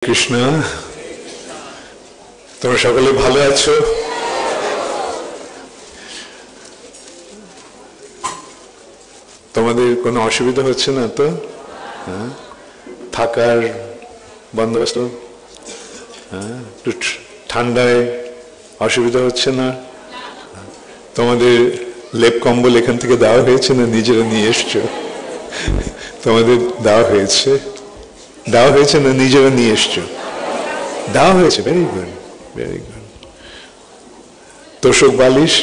কৃষ্ণ, তোমরা সকলে ভালো আছো? তোমাদের কোনো অসুবিধা হচ্ছে না তো? থাকার বন্দোবস্ত, ঠান্ডায় অসুবিধা হচ্ছে না? তোমাদের লেপ কম্বল এখান থেকে দেওয়া হয়েছে না নিজেরা নিয়ে এসছো? তোমাদের দেওয়া হয়েছে না নিজেরা নিয়ে এসছো? দেওয়া হয়েছে। Very good, very good. তোষক বালিশ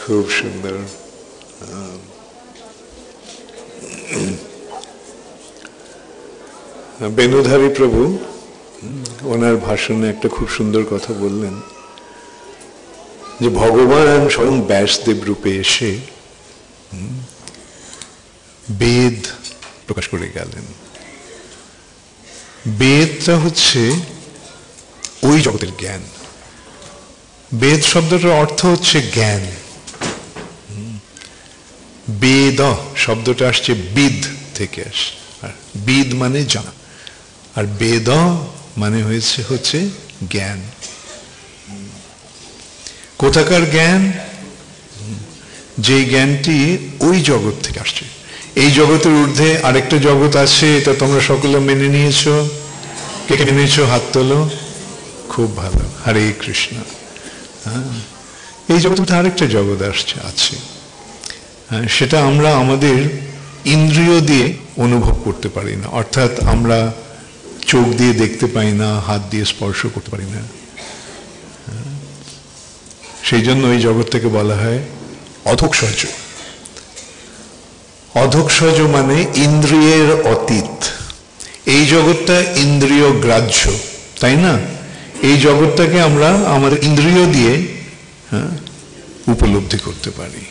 খুব সুন্দর। বেণুধারী প্রভু ওনার ভাষণে একটা খুব সুন্দর কথা বললেন যে ভগবান স্বয়ং ব্যাসদেব রূপে এসে বেদ প্রকাশ করে গেলেন। বেদটা হচ্ছে ওই জগতের জ্ঞান। বেদ শব্দটার অর্থ হচ্ছে জ্ঞান। বেদ শব্দটা আসছে বিদ থেকে আসে, আর বিদ মানে জানা, আর বেদ মানে হচ্ছে জ্ঞান। কোথাকার জ্ঞান? যে জ্ঞানটি ওই জগৎ থেকে আসছে। এই জগতের ঊর্ধ্বে আরেকটা জগৎ আছে, এটা তোমরা সকলে মেনে নিয়েছো? কে কে মেনেছো? হাত তোলো। খুব ভালো, হরে কৃষ্ণ। এই জগতের আরেকটা জগৎ আছে, সেটা আমরা আমাদের ইন্দ্রিয় দিয়ে অনুভব করতে পারি না, অর্থাৎ আমরা চোখ দিয়ে দেখতে পাই না, হাত দিয়ে স্পর্শ করতে পারি না। সেই জন্য ওই জগৎটাকে বলা হয় অধোক্ষজ। অধোক্ষজ মানে ইন্দ্রিয়ের অতীত। এই জগৎটা ইন্দ্রিয় গ্রাহ্য, তাই না? এই জগৎটাকে আমরা আমাদের ইন্দ্রিয় দিয়ে উপলব্ধি করতে পারি,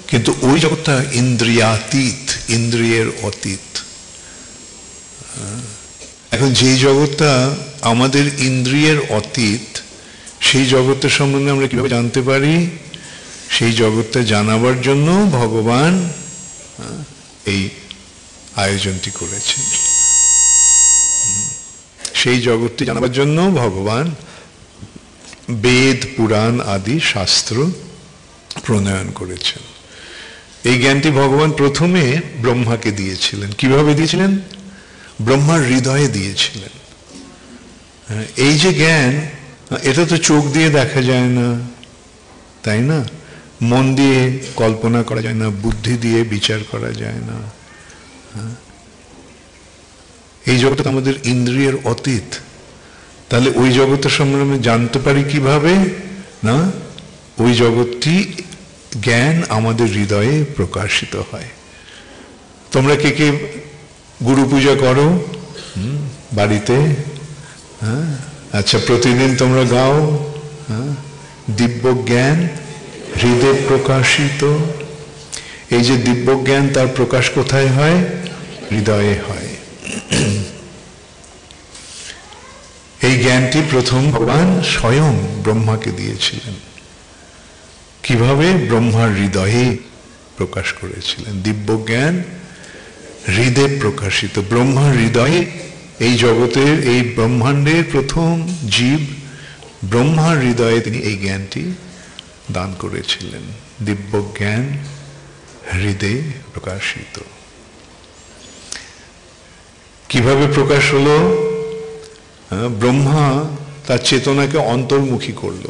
কিন্তু ওই জগৎটা ইন্দ্রিয়াতীত, ইন্দ্রিয়ের অতীত। এখন যেই জগৎটা আমাদের ইন্দ্রিয়ের অতীত, সেই জগতের সম্বন্ধে আমরা কিভাবে জানতে পারি? সেই জগৎটা জানাবার জন্য ভগবান এই আয়োজনটি করেছেন। সেই জগৎটি জানাবার জন্য ভগবান বেদ, পুরাণ আদি শাস্ত্র প্রণয়ন করেছেন। এই জ্ঞানটি ভগবান প্রথমে ব্রহ্মাকে দিয়েছিলেন। কিভাবে দিয়েছিলেন? ব্রহ্মার হৃদয়ে দিয়েছিলেন। এই যে জ্ঞান, এটা তো চোখ দিয়ে দেখা যায় না, তাই না? মন দিয়ে কল্পনা করা যায় না, বুদ্ধি দিয়ে বিচার করা যায় না। এই জগৎটা আমাদের ইন্দ্রিয়ের অতীত। তাহলে ওই জগতের সম্বন্ধে আমি জানতে পারি কিভাবে? না, ওই জগৎটি জ্ঞান আমাদের হৃদয়ে প্রকাশিত হয়। তোমরা কে কে গুরু পূজা করো বাড়িতে? আচ্ছা, প্রতিদিন তোমরা গাও দিব্য জ্ঞান হৃদয়ে প্রকাশিত। এই যে দিব্য জ্ঞান, তার প্রকাশ কোথায় হয়? হৃদয়ে হয়। এই জ্ঞানটি প্রথম ভগবান স্বয়ং ব্রহ্মাকে দিয়েছিলেন। কিভাবে? ব্রহ্মার হৃদয়ে প্রকাশ করেছিলেন। দিব্য জ্ঞান হৃদয়ে প্রকাশিত। ব্রহ্মার হৃদয়ে এই জগতের, এই ব্রহ্মাণ্ডের প্রথম জীব ব্রহ্মার হৃদয়ে তিনি এই জ্ঞানটি দান করেছিলেন। দিব্য জ্ঞান হৃদয়ে প্রকাশিত। কিভাবে প্রকাশ হলো? ব্রহ্মা তার চেতনাকে অন্তর্মুখী করল।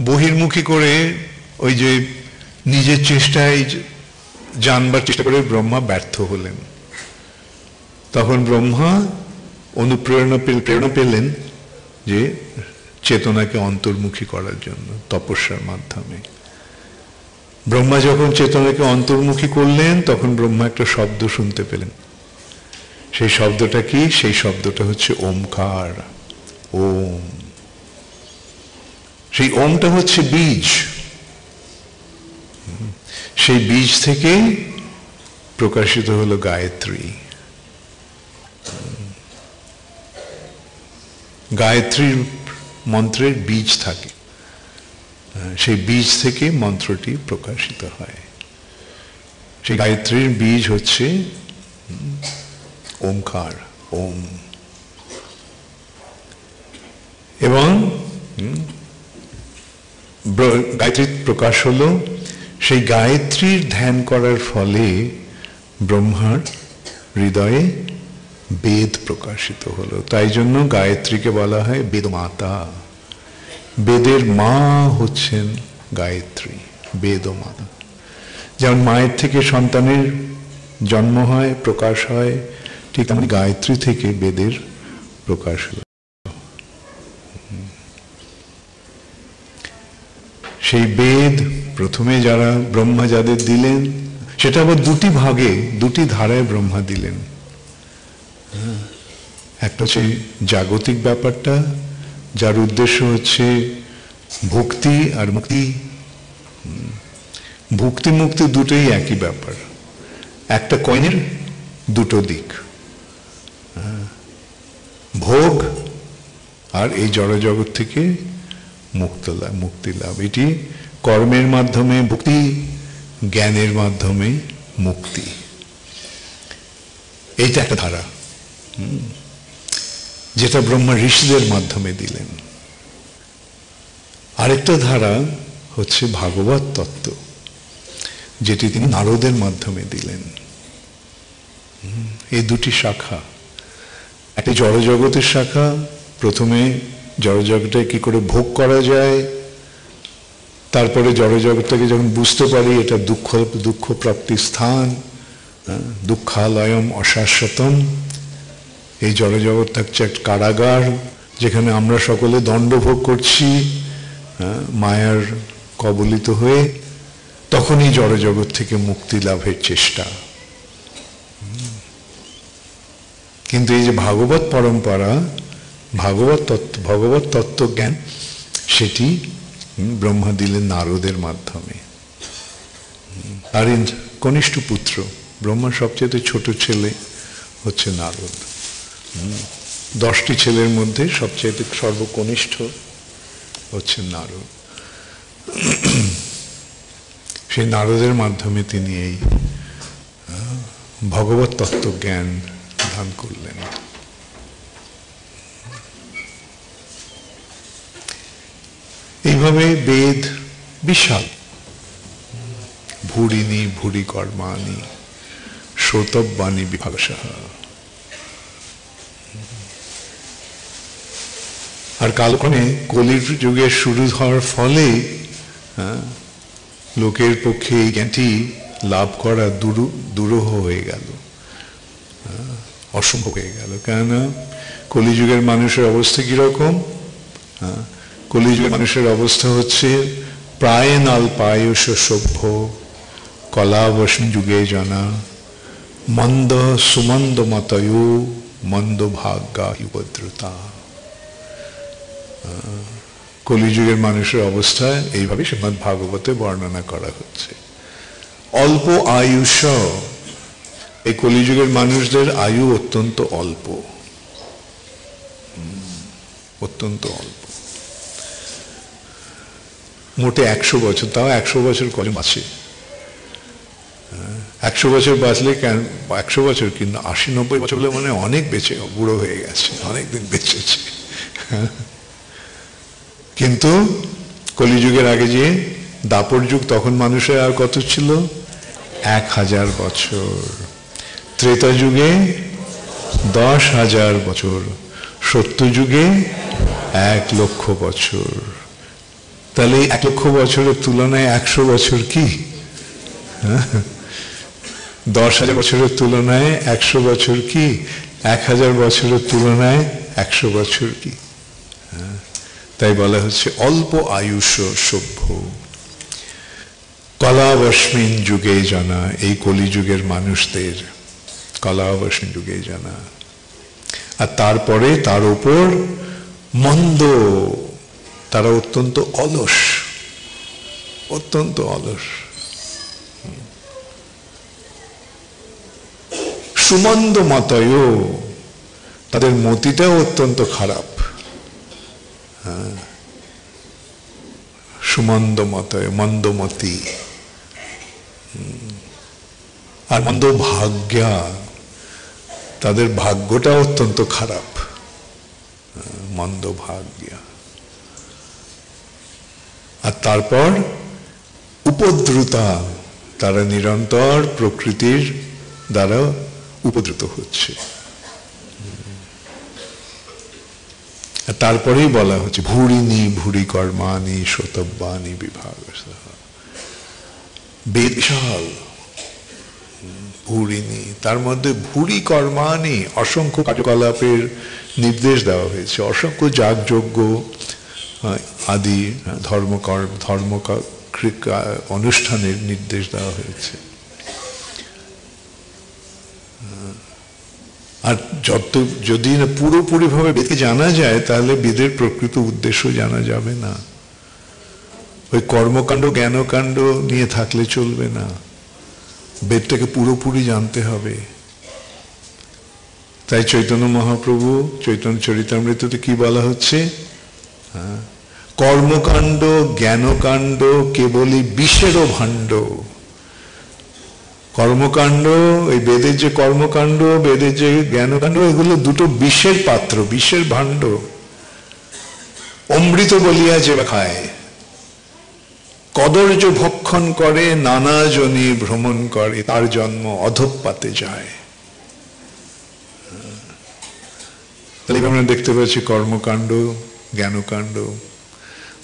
বহির্মুখী করে ওই যে নিজের চেষ্টায় জানবার চেষ্টা করে ব্রহ্মা ব্যর্থ হলেন। তখন ব্রহ্মা প্রেরণা পেলেন যে চেতনাকে অন্তর্মুখী করার জন্য তপস্যার মাধ্যমে। ব্রহ্মা যখন চেতনাকে অন্তর্মুখী করলেন, তখন ব্রহ্মা একটা শব্দ শুনতে পেলেন। সেই শব্দটা কি? সেই শব্দটা হচ্ছে ওমকার, ওম। সেই ওমটা হচ্ছে বীজ। সেই বীজ থেকে প্রকাশিত হলো গায়ত্রী। গায়ত্রীর মন্ত্রের বীজ থাকে, সেই বীজ থেকে মন্ত্রটি প্রকাশিত হয়। সেই গায়ত্রীর বীজ হচ্ছে ওমকার, ওম। এবং গায়ত্রীর প্রকাশ হলো, সেই গায়ত্রীর ধ্যান করার ফলে ব্রহ্মার হৃদয়ে বেদ প্রকাশিত হলো। তাই জন্য গায়ত্রীকে বলা হয় বেদমাতা। বেদের মা হচ্ছেন গায়ত্রী, বেদমাতা। যেমন মায়ের থেকে সন্তানের জন্ম হয়, প্রকাশ হয়, ঠিক তেমন গায়ত্রী থেকে বেদের প্রকাশ হল। সেই বেদ প্রথমে যারা ব্রহ্মা যাদের দিলেন, সেটা আবার দুটি ভাগে, দুটি ধারায় ব্রহ্মা দিলেন। একটা হচ্ছে জাগতিক ব্যাপারটা, যার উদ্দেশ্য হচ্ছে ভক্তি আর মুক্তি। ভক্তি মুক্তি দুটোই একই ব্যাপার, একটা কয়েনের দুটো দিক, ভোগ আর এই জড়জগৎ থেকে মুক্তি লাভ। এটি কর্মের মাধ্যমে ভক্তি, জ্ঞানের মাধ্যমে মুক্তি। এইটা একটা ধারা, যেটা ব্রহ্মা ঋষিদের মাধ্যমে দিলেন। আরেকটা ধারা হচ্ছে ভাগবত তত্ত্ব, যেটি তিনি নারদের মাধ্যমে দিলেন। এই দুটি শাখা, একটা জড়জগতের শাখা, প্রথমে জড়জগৎটা কি করে ভোগ করা যায়, তারপরে জড়জগৎটাকে যখন বুঝতে পারি এটা দুঃখ প্রাপ্তির স্থান, দুঃখালয়ম অশাশ্বতম, এই জড়জগৎটা হচ্ছে এক কারাগার, যেখানে আমরা সকলে দণ্ড ভোগ করছি মায়ার কবলিত হয়ে। তখন এই জড়জগৎ থেকে মুক্তি লাভের চেষ্টা। কিন্তু এই যে ভাগবত পরম্পরা, ভগবত তত্ত্বজ্ঞান, সেটি ব্রহ্মা দিলেন নারদের মাধ্যমে। আর কনিষ্ঠ পুত্র, ব্রহ্মার সবচেয়ে ছোট ছেলে হচ্ছে নারদ। 10টি ছেলের মধ্যে সবচেয়ে সর্বকনিষ্ঠ হচ্ছে নারদ। সেই নারদের মাধ্যমে তিনি এই ভগবত তত্ত্বজ্ঞান দান করলেন। এইভাবে বেদ বিশাল, ভূরিণী ভূরি কর্মাণি শ্রোতব্যানি বিভাগশঃ। আর কালক্রমে কলির যুগের শুরু হওয়ার ফলে লোকের পক্ষে এই জ্ঞানটি লাভ করা দুরূহ হয়ে গেল, অসম্ভব হয়ে গেল। কেননা কলিযুগের মানুষের অবস্থা কিরকম? কলিযুগের মানুষের অবস্থা হচ্ছে প্রায় নাল্পায়ুষ সভ্য কলাবস্ম যুগে জানা মন্দ সুমন্দ মতয়ু মন্দ ভাগ্যা উপদ্রুতা। কলিযুগের মানুষের অবস্থা এইভাবে শ্রীমদ্ ভাগবতে বর্ণনা করা হচ্ছে। অল্প আয়ুষ, এই কলিযুগের মানুষদের আয়ু অত্যন্ত অল্প, অত্যন্ত অল্প। মোটে 100 বছর, তাও 100 বছর কজন বাঁচে? 100 বছর বাঁচলে কেন 100 বছর, কিন্তু 80-90 বছর হলে মানে অনেক বেঁচে, বুড়ো হয়ে গেছে, অনেকদিন বেঁচেছে। কিন্তু কলিযুগের আগে যে দাপর যুগ, তখন মানুষের আর কত ছিল? 1000 বছর। ত্রেতা যুগে 10,000 বছর, সত্য যুগে 1,00,000 বছর। তাহলে 1,00,000 বছরের তুলনায় 100 বছর কি? 10,000 বছরের তুলনায় 100 বছর কি? 1000 বছরের তুলনায় 100 বছর কি? তাই বলা হচ্ছে অল্প আয়ুষ সভ্য কলাবস্মিন যুগে জানা। এই কলিযুগের মানুষদের কলাবস্মিন যুগে জানা। আর তারপরে তার উপর মন্দ, তারা অত্যন্ত অলস, অত্যন্ত অলস। সুমন্দ মতয়, তাদের মতিটাও অত্যন্ত খারাপ। সুমন্দ মতয়, মন্দমতি। আর মন্দ ভাগ্যা, তাদের ভাগ্যটা অত্যন্ত খারাপ, মন্দ ভাগ্যা। আর তারপর উপদ্রুতা, তারা নিরন্তর প্রকৃতির দ্বারা উপদ্রুত হচ্ছে। তারপরেই বলা হচ্ছে ভূরিনি ভূরি কর্মাণি শ্রোতব্যানি বিভাগ, বিশাল ভূরিনি, তার মধ্যে ভূরি কর্মাণি, অসংখ্য কার্যকলাপের নির্দেশ দেওয়া হয়েছে, অসংখ্য যাগযজ্ঞ আদি ধর্ম অনুষ্ঠানের নির্দেশ দেওয়া হয়েছে। আর যদি না পুরোপুরি ভাবে বেদকে জানা যায়, তাহলে বেদের প্রকৃত উদ্দেশ্য জানা যাবে না। ওই কর্মকাণ্ড জ্ঞানকাণ্ড নিয়ে থাকলে চলবে না, বেদটাকে পুরোপুরি জানতে হবে। তাই চৈতন্য মহাপ্রভু চৈতন্য চরিতামৃততে কি বলা হচ্ছে, কর্মকাণ্ড জ্ঞানকাণ্ড কেবলই বিষেরও ভাণ্ড। কর্মকাণ্ড, এই বেদের যে কর্মকাণ্ড, বেদের যে জ্ঞানকাণ্ড, এগুলো দুটো বিষের পাত্র, বিষের ভাণ্ড। অমৃত বলিয়া যে খায়, কদর্য ভক্ষণ করে, নানা জনি ভ্রমণ করে, তার জন্ম অধঃপাতে যায়। তাহলে আমরা দেখতে পাচ্ছি কর্মকাণ্ড জ্ঞানকাণ্ড,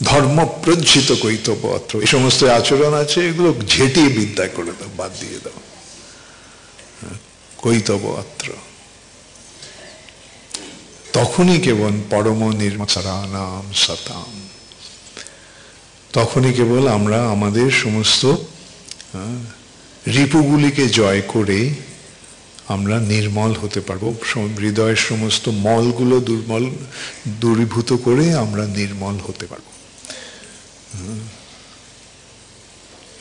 ধর্ম প্রজ্জিত কৈতবত্র, এই সমস্ত আচরণ আছে, এগুলো ঝেঁটিয়ে বিদ্যা করে দাও, বাদ দিয়ে দাও। কৈতবত্র তখনই কেবল পরম নির্মচারানাম সতাম, তখনই কেবল আমরা আমাদের সমস্ত রিপুগুলিকে জয় করে আমরা নির্মল হতে পারবো। হৃদয়ের সমস্ত মলগুলো দূরীভূত করে আমরা নির্মল হতে পারবো।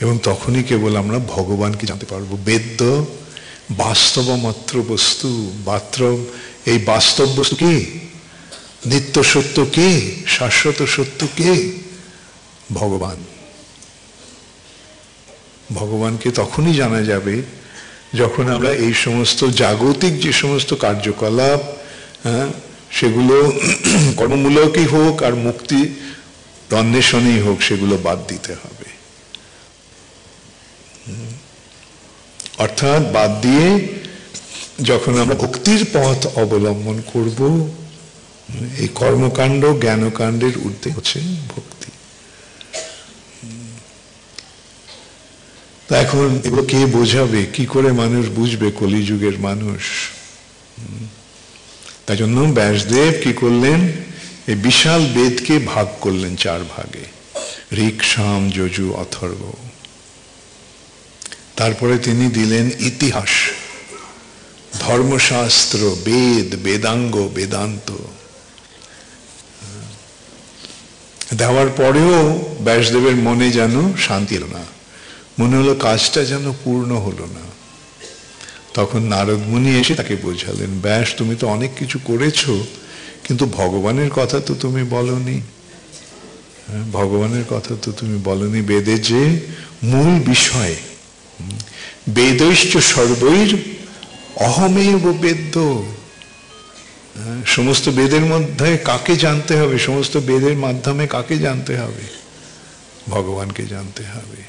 এবং তখনই কেবল আমরা ভগবানকে জানতে পারবো। বেদ্য বাস্তব মাত্র বস্তু, এই বাস্তব বস্তু কে? নিত্য সত্য কে? শাশ্বত সত্য কে? ভগবান। ভগবানকে তখনই জানা যাবে যখন আমরা এই সমস্ত জাগতিক যে সমস্ত কার্যকলাপ, সেগুলো কর্মমূলকই হোক আর মুক্তি অন্বেষণেই হোক, সেগুলো বাদ দিতে হবে। অর্থাৎ বাদ দিয়ে যখন আমরা ভক্তির পথ অবলম্বন করব, এই কর্মকাণ্ড জ্ঞানকাণ্ডের ঊর্ধ্বে হচ্ছে ভক্তি। তা এখন এগুলো কে বোঝাবে? কি করে মানুষ বুঝবে? কলিযুগের মানুষ। তাই জন্য ব্যাসদেব কি করলেন? এই বিশাল বেদকে ভাগ করলেন 4 ভাগে, ঋক্ সাম যজু অথর্ব। তারপরে তিনি দিলেন ইতিহাস, ধর্মশাস্ত্র, বেদ, বেদাঙ্গ, বেদান্ত। দেওয়ার পরেও ব্যাসদেবের মনে যেন শান্তি এলো না, মনে হলো কাজটা যেন পূর্ণ হলো না। তখন নারদ মুনি এসে তাকে বোঝালেন, ব্যাস তুমি তো অনেক কিছু করেছো, কিন্তু ভগবানের কথা তো তুমি বলনি। ভগবানের কথা তো তুমি বলনি। বেদের যে মূল বিষয়, বেদৈশ্চ সর্বৈর অহমেব বেদ্য, সমস্ত বেদের মধ্যে কাকে জানতে হবে? সমস্ত বেদের মাধ্যমে কাকে জানতে হবে? ভগবানকে জানতে হবে।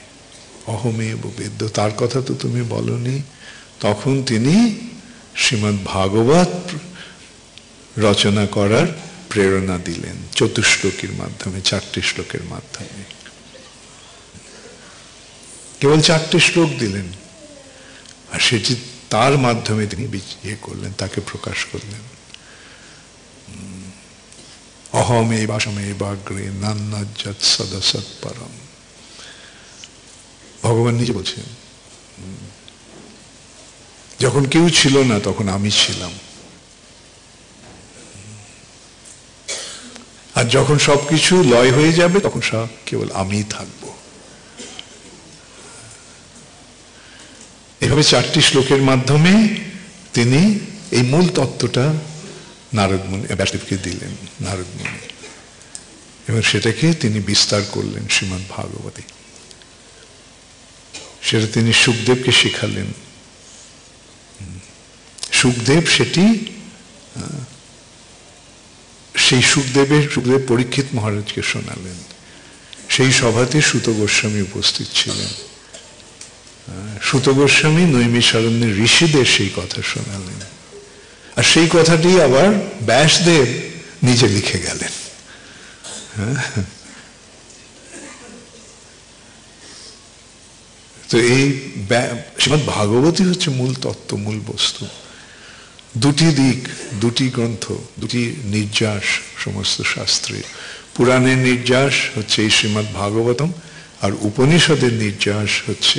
অহমেব বেদ্য, তার কথা তো তুমি বলনি। তখন তিনি শ্রীমদ্ ভাগবত রচনা করার প্রেরণা দিলেন 4 শ্লোকের মাধ্যমে, 4টে শ্লোকের মাধ্যমে। কেবল 4টে শ্লোক দিলেন, আর সেটি তার মাধ্যমে তিনি ইয়ে করলেন, তাকে প্রকাশ করলেন। অহমেবাসমে নান্নাজ্জাৎ সদসৎ পরম। ভগবান নিজে বলছেন, যখন কেউ ছিল না তখন আমি ছিলাম, আর যখন সবকিছু লয় হয়ে যাবে তখন সব কেবল আমিই থাকবো। এভাবে 4টি শ্লোকের মাধ্যমে তিনি এই মূল তত্ত্বটা নারদ মুনি ব্যাসদেবকে দিলেন, নারদ মুনি। এবং সেটাকে তিনি বিস্তার করলেন শ্রীমদ্ ভাগবতে। সেটা তিনি সুখদেবকে শিখালেন, সুখদেব সেটি সেই সুখদেব পরীক্ষিত মহারাজকে শোনালেন। সেই সভাতে সুত গোস্বামী উপস্থিত ছিলেন। সুত গোস্বামী নৈমিষারণ্যের ঋষিদের সেই কথা শোনালেন, আর সেই কথাটি আবার ব্যাসদেব নিজে লিখে গেলেন। তো এই শ্রীমদ্ ভাগবতী হচ্ছে মূল তত্ত্ব, মূল বস্তু। দুটি দিক, দুটি গ্রন্থ, দুটি নির্যাস সমস্ত শাস্ত্রে। পুরাণের নির্যাস হচ্ছে এই শ্রীমদ্ ভাগবতম, আর উপনিষদের নির্যাস হচ্ছে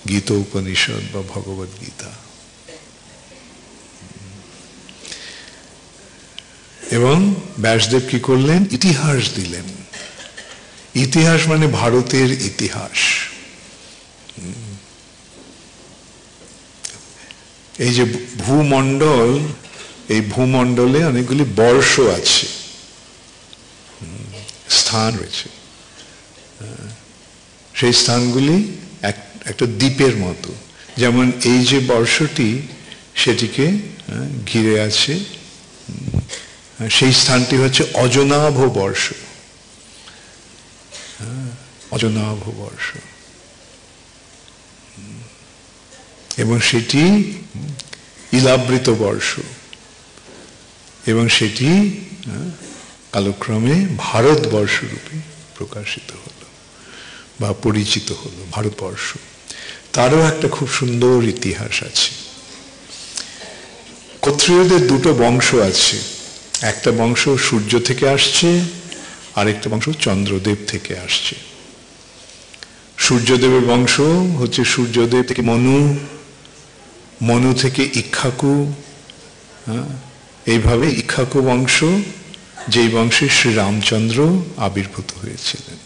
গীতা উপনিষদ বা ভগবদ গীতা। এবং ব্যাসদেব কি করলেন? ইতিহাস দিলেন। ইতিহাস মানে ভারতের ইতিহাস। এই যে ভূমণ্ডল, এই ভূমণ্ডলে অনেকগুলি বর্ষ আছে, স্থান রয়েছে। সেই স্থানগুলি একটা দ্বীপের মতো। যেমন এই যে বর্ষটি, সেটিকে ঘিরে আছে, সেই স্থানটি হচ্ছে অজনাভ বর্ষ। অজনাভ বর্ষ, এবং সেটি ইলাবৃত বর্ষ, এবং সেটি কালক্রমে ভারতবর্ষ রূপে প্রকাশিত হলো বা পরিচিত হলো, ভারতবর্ষ। তারও একটা খুব সুন্দর ইতিহাস আছে। ক্ষত্রিয়দের দুটো বংশ আছে, একটা বংশ সূর্য থেকে আসছে, আরেকটা বংশ চন্দ্রদেব থেকে আসছে। সূর্যদেবের বংশ হচ্ছে সূর্যদেব থেকে মনু, মনু থেকে ইক্ষ্বাকু, এইভাবে ইক্ষ্বাকু বংশ, যেই বংশে শ্রী রামচন্দ্র আবির্ভূত হয়েছিলেন।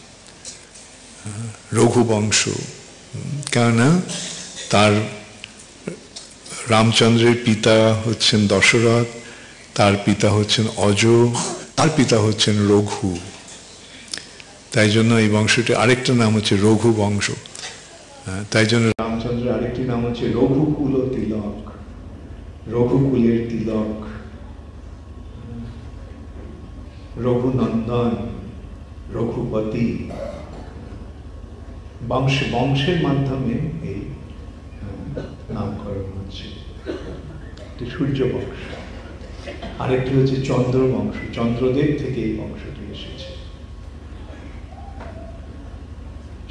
রঘু বংশ, কেননা তার রামচন্দ্রের পিতা হচ্ছেন দশরথ, তার পিতা হচ্ছেন অজ, তার পিতা হচ্ছেন রঘু। তাই জন্য এই বংশটি আরেকটা নাম হচ্ছে রঘু বংশ। তাই জন্য রামচন্দ্রের আরেকটি নাম হচ্ছে রঘুকুল তিলক, রঘুকুলের তিলক, রঘুনন্দন, রঘুপতি। বংশের মাধ্যমে এই নামকরণ হচ্ছে। সূর্য বংশ। আরেকটি হচ্ছে চন্দ্র বংশ, চন্দ্রদেব থেকে এই বংশটি এসেছে।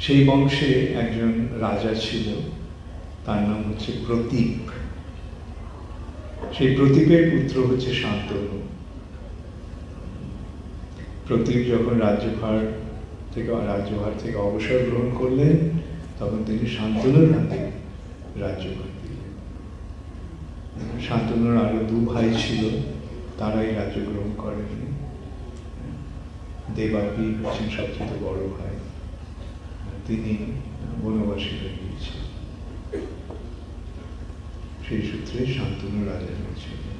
সেই বংশে একজন রাজা ছিল, তার নাম হচ্ছে প্রতীপ। সেই প্রতীপের পুত্র হচ্ছে শান্তনু। প্রতীপ যখন রাজ্যভার থেকে অবসর গ্রহণ করলেন, তখন তিনি শান্তনুর হাতে রাজ্যভার দিলেন। শান্তনুর আরো দু ভাই ছিল, তারাই রাজ্য গ্রহণ করেননি। দেবাপি হচ্ছেন সবচেয়ে বড় ভাই, তিনি বনবাসী হয়ে গিয়েছিলেন। সেই সূত্রে শান্তনু রাজা হয়েছিলেন,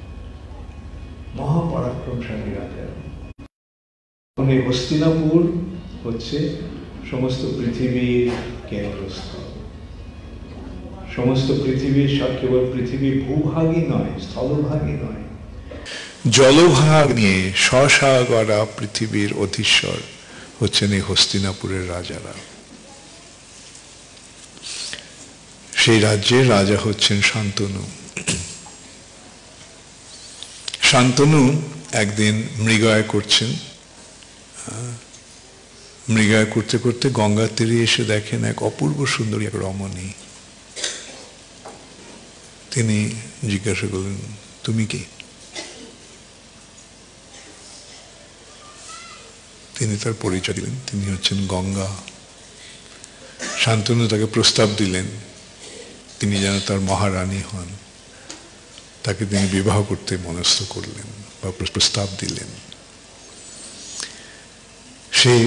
মহাপরাক্রমশালী রাজা। এই হস্তিনাপুর হচ্ছে সমস্ত পৃথিবীর কেন্দ্রস্থল। সমস্ত পৃথিবীর, কেবল পৃথিবীর ভূভাগই নয়, স্থলভাগই নয়, জলভাগ নিয়ে স্বসাগরা পৃথিবীর অধীশ্বর হচ্ছেন এই হস্তিনাপুরের রাজারা। সেই রাজ্যের রাজা হচ্ছেন শান্তনু। শান্তনু একদিন মৃগয়া করছেন। মৃগয়া করতে করতে গঙ্গার তীরে এসে দেখেন এক অপূর্ব সুন্দরী এক রমণী। তিনি জিজ্ঞাসা করলেন, তুমি কি? তিনি তার পরিচয় দিলেন, তিনি হচ্ছেন গঙ্গা। শান্তনু তাকে প্রস্তাব দিলেন তিনি যেন তার মহারানী হন। তাকে তিনি বিবাহ করতে মনস্থ করলেন বা প্রস্তাব দিলেন। সেই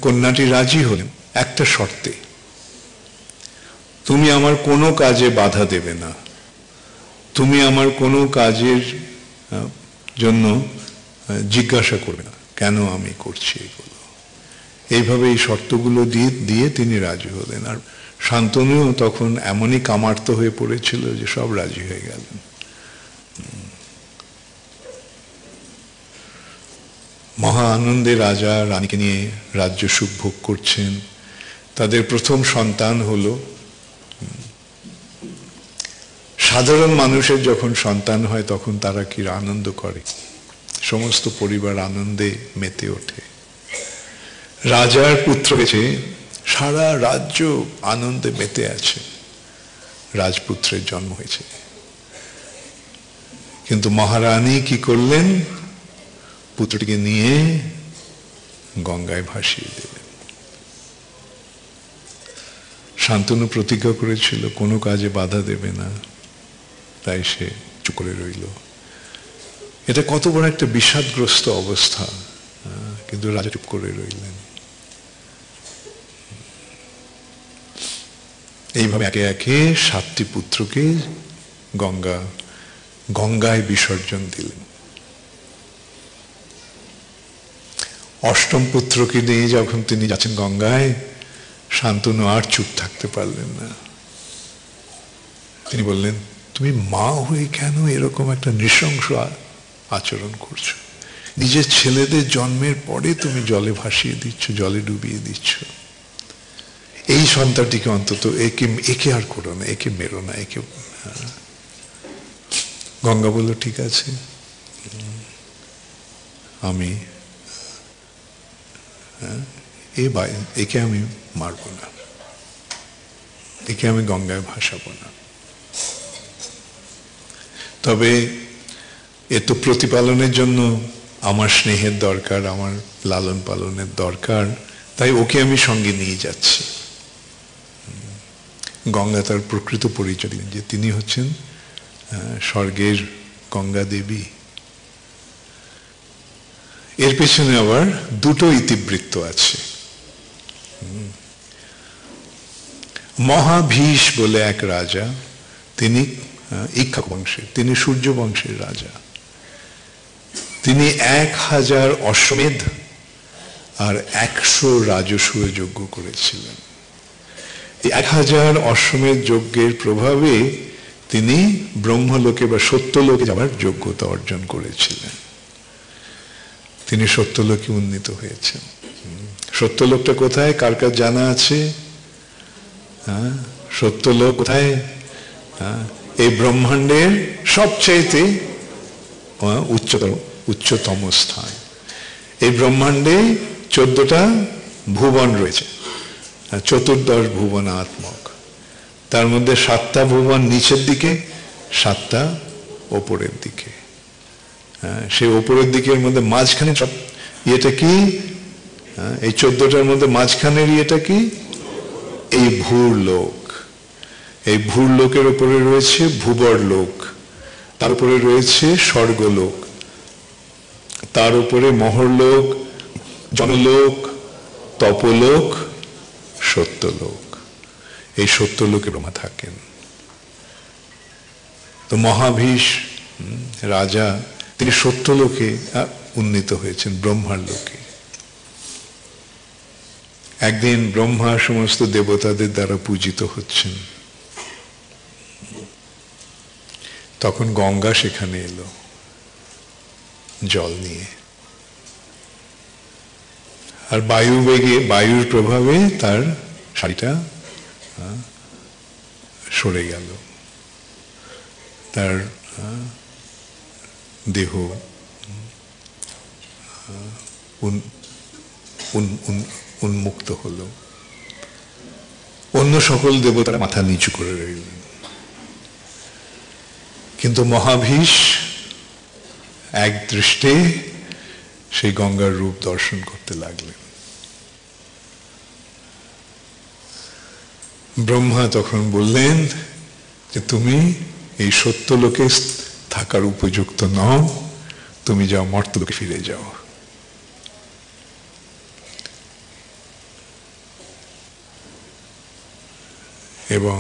কন্যাটি রাজি হলেন একটা শর্তে, তুমি আমার কোনো কাজে বাধা দেবে না, তুমি আমার কোনো কাজের জন্য জিজ্ঞাসা করবে না কেন আমি করছি এগুলো। এইভাবে এই শর্তগুলো দিয়ে তিনি রাজি হলেন। আর শান্তনু তখন এমনই কামার্ত হয়ে পড়েছিল যে সব রাজি হয়ে গেলেন। মহা আনন্দে রাজা রানীকে নিয়ে রাজ্য সুখ ভোগ করছেন। তাদের প্রথম সন্তান হলো। সাধারণ মানুষের যখন সন্তান হয় তখন তারা কি আনন্দ করে, সমস্ত পরিবার আনন্দে মেতে ওঠে। রাজার পুত্র হয়েছে, সারা রাজ্য আনন্দে মেতে আছে, রাজপুত্রের জন্ম হয়েছে। কিন্তু মহারানী কি করলেন? পুত্রটিকে নিয়ে গঙ্গায় ভাসিয়ে দিলেন। শান্তনু প্রতিজ্ঞা করেছিল কোনো কাজে বাধা দেবে না, তাই সে চুপ করে রইল। এটা কত বড় একটা বিষাদগ্রস্ত অবস্থা, কিন্তু রাজা চুপ করে রইলেন। এইভাবে একে একে 7টি পুত্রকে গঙ্গায় বিসর্জন দিলেন। অষ্টম পুত্রকে নিয়ে যখন তিনি যাচ্ছেন গঙ্গায়, শান্তনু আর চুপ থাকতে পারলেন না। তিনি বললেন, তুমি মা হয়ে কেন এরকম একটা নৃশংস আচরণ করছো? নিজের ছেলেদের জন্মের পরে তুমি জলে ভাসিয়ে দিচ্ছ, জলে ডুবিয়ে দিচ্ছ। এই সন্তানটিকে অন্তত একে আর করো না, একে মেরো না, একে। গঙ্গা বলল, ঠিক আছে, আমি একে আমি মারব না, একে আমি গঙ্গায় ভাসাবো না। তবে এ তো প্রতিপালনের জন্য আমার স্নেহের দরকার, আমার লালন পালনের দরকার, তাই ওকে আমি সঙ্গে নিয়ে যাচ্ছি। গঙ্গা তার প্রকৃত পরিচয় দিলেন যে তিনি হচ্ছেন স্বর্গের গঙ্গা দেবী। এর পেছনে আবার দুটো ইতিবৃত্ত আছে। মহাভীষ বলে এক রাজা, তিনি ইক্ষ্বাকু বংশের, তিনি সূর্য বংশের রাজা। তিনি 1000 অশ্বমেধ আর 100 রাজসূয় যজ্ঞ করেছিলেন। এই 1000 অশ্বমেধ যজ্ঞের প্রভাবে তিনি ব্রহ্মলোকে বা সত্যলোকে যাবার যোগ্যতা অর্জন করেছিলেন। তিনি সত্যলোকে উন্নীত হয়েছেন। সত্যলোকটা কোথায়, কার কার জানা আছে? সত্যলোক কোথায়? এই ব্রহ্মাণ্ডের সবচাইতে উচ্চতম স্থান। এই ব্রহ্মাণ্ডে 14টা ভুবন রয়েছে, 14 ভুবনাত্মক। তার মধ্যে 7টা ভুবন নিচের দিকে, 7টা ওপরের দিকে। সেই ওপরের দিকের মধ্যে মাঝখানে ইয়েটা কি? এই 14টার মধ্যে মাঝখানের ইয়েটা কি? এই ভূরলোক। এই ভূরলোকের উপরে রয়েছে ভূবর লোক, তার উপরে রয়েছে স্বর্গলোক, তার উপরে মহরলোক, জনলোক, তপলোক, সত্যলোক। এই সত্যলোকে ব্রহ্মা থাকেন। তো মহাভীষ রাজা, তিনি সত্যলোকে উন্নীত হয়েছেন, ব্রহ্মার লোকে। একদিন ব্রহ্মা সমস্ত দেবতাদের দ্বারা পূজিত হচ্ছেন, তখন গঙ্গা সেখানে এলো জল নিয়ে। আর বায়ুর প্রভাবে তার শাড়িটা সরে গেল, তার দেহ উন্মুক্ত হলো। অন্য সকল দেবতারা মাথা নিচু করে রইলেন, কিন্তু মহাভীষ এক দৃষ্টে সেই গঙ্গার রূপ দর্শন করতে লাগলেন। ব্রহ্মা তখন বললেন যে তুমি এই সত্যলোকে থাকার উপযুক্ত নও, তুমি যাও মর্তলোকে ফিরে যাও। এবং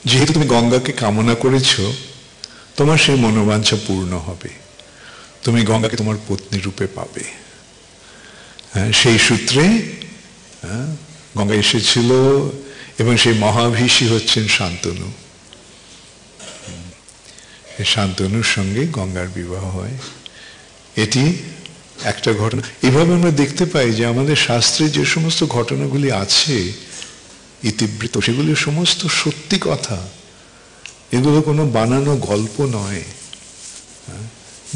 যেহেতু তুমি গঙ্গাকে কামনা করেছ, তোমার সেই মনোবাঞ্ছা পূর্ণ হবে, তুমি গঙ্গাকে তোমার পত্নী রূপে পাবে। সেই সূত্রে গঙ্গা এসেছিল এবং সেই মহাভীষী হচ্ছেন শান্তনু। শান্তনুর সঙ্গে গঙ্গার বিবাহ হয়, এটি একটা ঘটনা। এভাবে আমরা দেখতে পাই যে আমাদের শাস্ত্রে যে সমস্ত ঘটনাগুলি আছে ইতিবৃত্ত, সেগুলি সমস্ত সত্যি কথা, এগুলো কোনো বানানো গল্প নয়।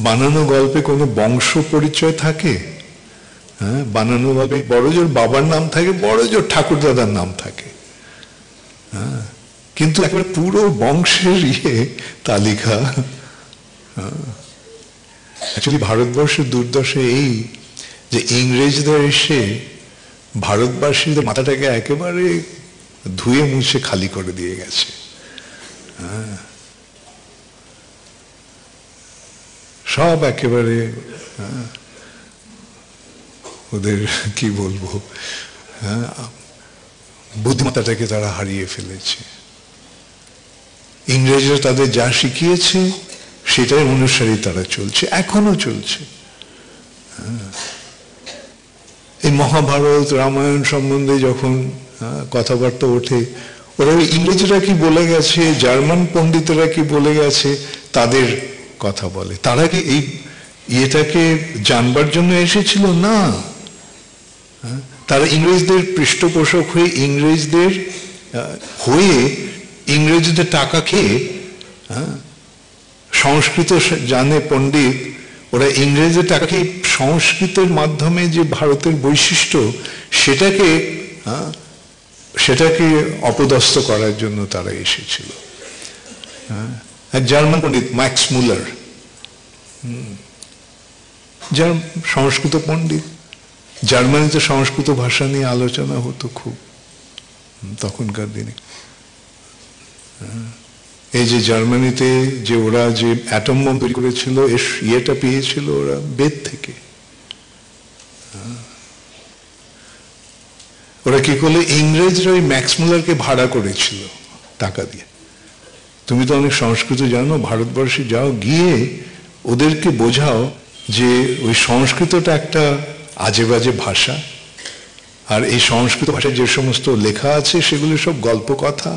বানানো গল্পে কোনো বংশ পরিচয় থাকে? হ্যাঁ, বানানো গল্পে বড় জোর বাবার নাম থাকে, বড় জোর ঠাকুরদাদার নাম থাকে, হ্যাঁ, কিন্তু একবারে পুরো বংশের তালিকা। অ্যাকচুয়ালি ভারতবর্ষের দুর্দশা এই যে ইংরেজরা এসে ভারতবাসীদের মাথাটাকে একেবারে ধুয়ে মুছে খালি করে দিয়ে গেছে। সব একেবারে ওদের কি বলবো, বুদ্ধিমত্তাটাকে তারা হারিয়ে ফেলেছে। ইংরেজরা তাদের যা শিখিয়েছে সেটাই অনুসারী তারা চলছে, এখনো চলছে। এই মহাভারত রামায়ণ সম্বন্ধে যখন কথাবার্তা ওঠে, ওরা ইংরেজরা কি বলে গেছে, জার্মান পণ্ডিতরা কি বলে গেছে, তাদের কথা বলে। তারা কি এই ইয়েটাকে জানবার জন্য এসেছিল? না, তারা ইংরেজদের পৃষ্ঠপোষক হয়ে ইংরেজদের টাকা খেয়ে, সংস্কৃত জানে পণ্ডিত, ওরা ইংরেজদের টাকা খেয়ে সংস্কৃতের মাধ্যমে যে ভারতের বৈশিষ্ট্য সেটাকে অপদস্থ করার জন্য তারা এসেছিল। এক জার্মান পণ্ডিত ম্যাক্স মুলার, যার সংস্কৃত পণ্ডিত, জার্মানিতে সংস্কৃত ভাষা নিয়ে আলোচনা হতো খুব তখনকার দিনে। এই যে জার্মানিতে যে ওরা যে অ্যাটম বম তৈরি করেছিল, ইয়েটা পেয়েছিল ওরা বেদ থেকে। ওরা কি করলে, ইংরেজরা ওই ম্যাক্স মুলারকে ভাড়া করেছিল টাকা দিয়ে। তুমি তো অনেক সংস্কৃত জানো, ভারতবর্ষে যাও, গিয়ে ওদেরকে বোঝাও যে ওই সংস্কৃতটা একটা আজে বাজে ভাষা, আর এই সংস্কৃত ভাষায় যে সমস্ত লেখা আছে সেগুলো সব গল্প কথা।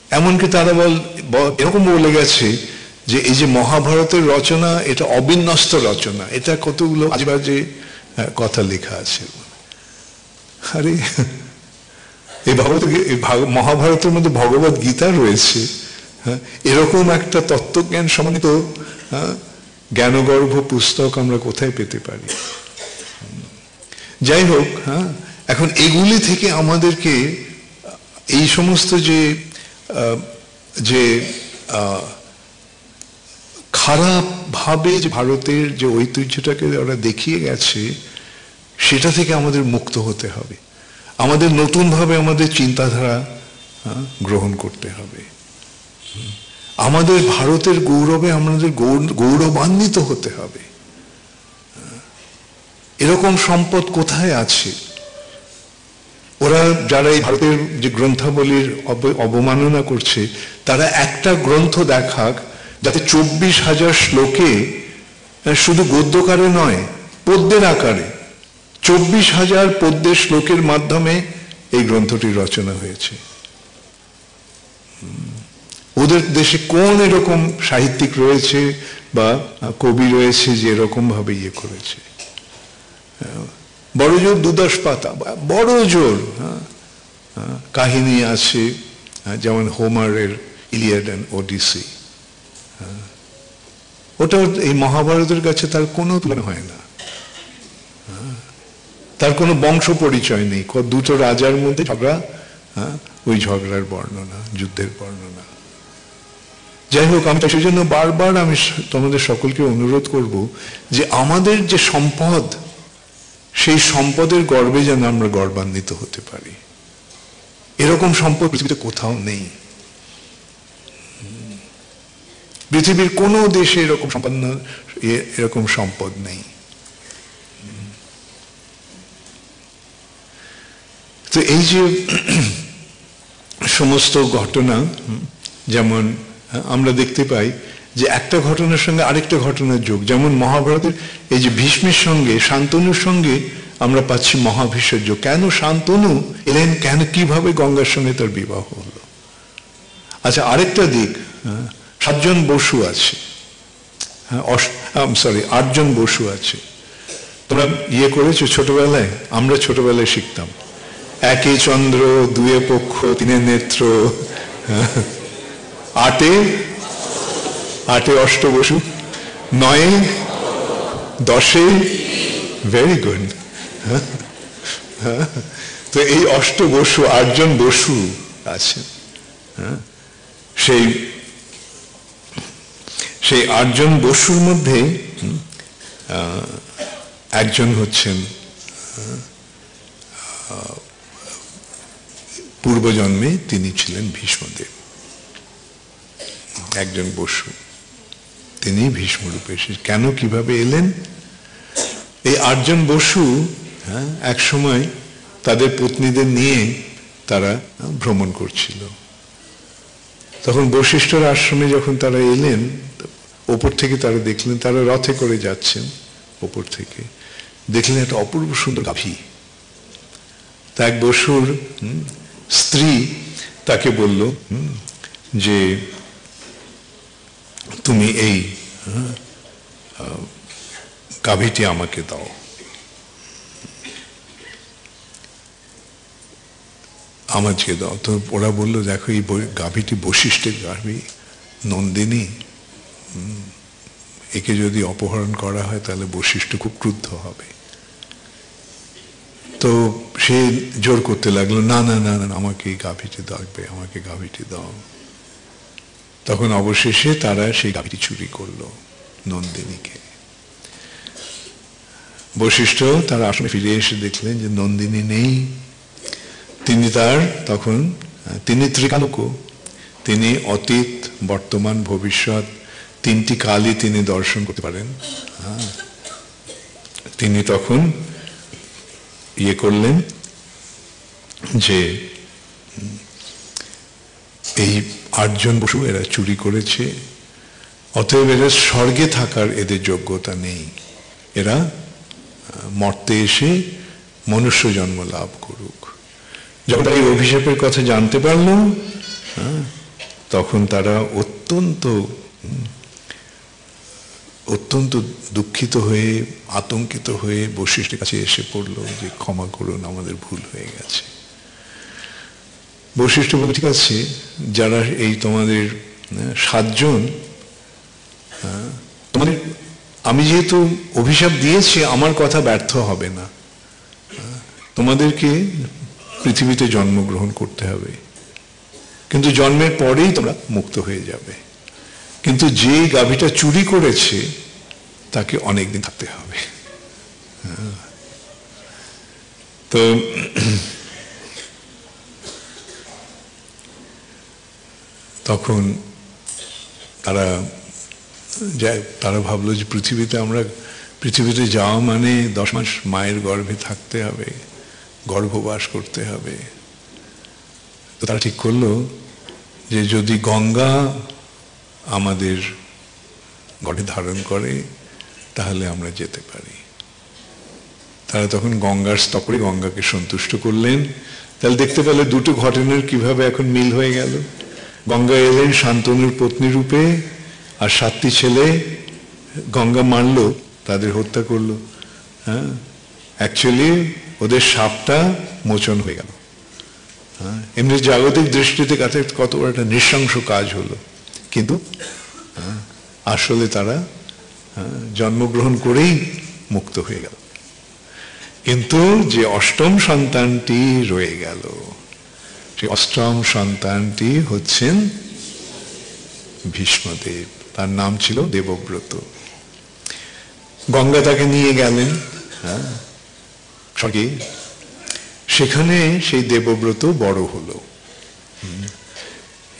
এমনকি তারা এরকম বলে গেছে যে এই যে মহাভারতের রচনা, এটা অবিন্যস্ত রচনা, এটা কতগুলো আজে বাজে কথা লেখা আছে। আরে এই মহাভারতের মধ্যে ভগবত গীতা রয়েছে, এরকম একটা তত্ত্বজ্ঞান সমন্বিত জ্ঞানগর্ভ পুস্তক আমরা কোথায় পেতে পারি? যাই হোক, এখন এগুলি থেকে আমাদেরকে এই সমস্ত যে খারাপ ভাবে যে ভারতের যে ঐতিহ্যটাকে ওরা দেখিয়ে গেছে, সেটা থেকে আমাদের মুক্ত হতে হবে। আমাদের নতুন ভাবে আমাদের চিন্তাধারা গ্রহণ করতে হবে। আমাদের ভারতের গৌরবে আমাদের গৌরবান্বিত হতে হবে। এরকম সম্পদ কোথায় আছে? ওরা যারা এই ভারতের যে গ্রন্থাবলীর অবমাননা করছে, তারা একটা গ্রন্থ দেখাক যাতে 24,000 শ্লোকে, শুধু গদ্যকারে নয়, পদ্যের আকারে 24,000 পদ্যের শ্লোকের মাধ্যমে এই গ্রন্থটি রচনা হয়েছে। ওদের দেশে কোন এরকম সাহিত্যিক রয়েছে বা কবি রয়েছে যে এরকম ভাবে ইয়ে করেছে? বড় জোর 2-10 পাতা, বড় জোর কাহিনী আছে, যেমন হোমারের ইলিয়াড অ্যান্ড ওডিসি। ওটা এই মহাভারতের কাছে তার কোনো তুলনা হয় না। তার কোনো বংশ পরিচয় নেই, দুটো রাজার মধ্যে ঝগড়া, ওই ঝগড়ার বর্ণনা, যুদ্ধের বর্ণনা। যাই হোক, আমি সেই জন্য বারবার আমি তোমাদের সকলকে অনুরোধ করব যে আমাদের যে সম্পদ, সেই সম্পদের গর্বে যেন আমরা গর্বান্বিত হতে পারি। এরকম সম্পদ পৃথিবীতে কোথাও নেই। পৃথিবীর কোনো দেশে এরকম সম্পদ নেই। তো এই যে সমস্ত ঘটনা, যেমন আমরা দেখতে পাই যে একটা ঘটনার সঙ্গে আরেকটা ঘটনার যোগ, যেমন মহাভারতের এই যে ভীষ্মের সঙ্গে শান্তনুর সঙ্গে আমরা পাচ্ছি মহাভিষর্য। কেন শান্তনু এলেন, কেন কিভাবে গঙ্গার সঙ্গে তার বিবাহ হলো। আচ্ছা, আরেকটা দিক, 7 জন বসু আছে, সরি 8 জন বসু আছে। তোমরা ইয়ে করেছো ছোটবেলায়? আমরা ছোটবেলায় শিখতাম, 1 চন্দ্র, 2 পক্ষ, 3 নেত্র, 8 অষ্টবসু, 9 10 ভেরি গুড। তো এই অষ্টবসু 8 জন বসু আছে। সেই 8 জন বসুর মধ্যে একজন হচ্ছেন পূর্বজন্মে তিনি ছিলেন ভীষ্মদেব, একজন বসু, তিনি ভীষ্মরূপে এসেছেন। কেন কিভাবে এলেন? এই 8 জন বসু এক সময় তাদের পত্নীদের নিয়ে তারা ভ্রমণ করছিল। তখন বশিষ্ঠর আশ্রমে যখন তারা এলেন, ওপর থেকে তারা দেখলেন, তারা রথে করে যাচ্ছেন, ওপর থেকে দেখলেন একটা অপূর্ব সুন্দর গাভী। তা এক বসুর স্ত্রী তাকে বলল যে তুমি এই গাভীটি আমাকে দাও। আমাকে দাও। তো ওরা বললো, দেখো এই গাভীটি বশিষ্ঠের গাভী, নন্দিনী, একে যদি অপহরণ করা হয় তাহলে বশিষ্ঠ খুব ক্রুদ্ধ হবে। তো সে জোর করতে লাগলো, না না না না, আমাকে এই গাভীটি লাগবে, আমাকে গাভীটি দাও। তখন অবশেষে তারা সেই গাভীটি চুরি করলো, নন্দিনীকে। বশিষ্ঠ তার আশ্রমে ফিরে এসে দেখলেন যে নন্দিনী নেই। তিনি ত্রিকালজ্ঞ, তিনি অতীত, বর্তমান, ভবিষ্যৎ 3টি কালই তিনি দর্শন করতে পারেন। তিনি তখন ইয়ে করলেন যে এই 8 জন বসু এরা চুরি করেছে, অতএব এরা স্বর্গে থাকার এদের যোগ্যতা নেই, এরা মর্তে এসে মনুষ্য জন্ম লাভ করুক। যখন এই অভিশাপের কথা জানতে পারল, তখন তারা অত্যন্ত দুঃখিত হয়ে, আতঙ্কিত হয়ে বশিষ্ঠের কাছে এসে পড়ল যে ক্ষমা করুন, আমাদের ভুল হয়ে গেছে। বশিষ্ঠ বলে, ঠিক আছে, যারা এই তোমাদের 7 জন, তোমাদের আমি যেহেতু অভিশাপ দিয়েছি, আমার কথা ব্যর্থ হবে না, তোমাদেরকে পৃথিবীতে জন্মগ্রহণ করতে হবে, কিন্তু জন্মের পরেই তোমরা মুক্ত হয়ে যাবে। কিন্তু যে গাভীটা চুরি করেছে তাকে অনেকদিন থাকতে হবে। তো তখন তারা ভাবলো যে পৃথিবীতে যাওয়া মানে 10 মাস মায়ের গর্ভে থাকতে হবে, গর্ভবাস করতে হবে। তো তারা ঠিক করলো যে যদি গঙ্গা আমাদের গর্ভে ধারণ করে তাহলে আমরা যেতে পারি। তারা তখন গঙ্গার স্তপরে গঙ্গাকে সন্তুষ্ট করলেন। তাহলে দেখতে পেলে দুটো ঘটনার কিভাবে এখন মিল হয়ে গেল। গঙ্গা এলেন শান্তনুর পত্নী রূপে, আর 7টি ছেলে গঙ্গা মারল, তাদের হত্যা করলো। অ্যাকচুয়ালি ওদের শাপটা মোচন হয়ে গেল। এমনি জাগতিক দৃষ্টিতে কত বড় একটা নৃশংস কাজ হলো, কিন্তু আসলে তারা জন্মগ্রহণ করেই মুক্ত হয়ে গেল। কিন্তু যে 8ম সন্তানটি রয়ে গেল, সেই 8ম সন্তানটি হচ্ছেন ভীষ্মদেব। তার নাম ছিল দেবব্রত। গঙ্গা তাকে নিয়ে গেলেন স্বর্গে। সেখানে সেই দেবব্রত বড় হলো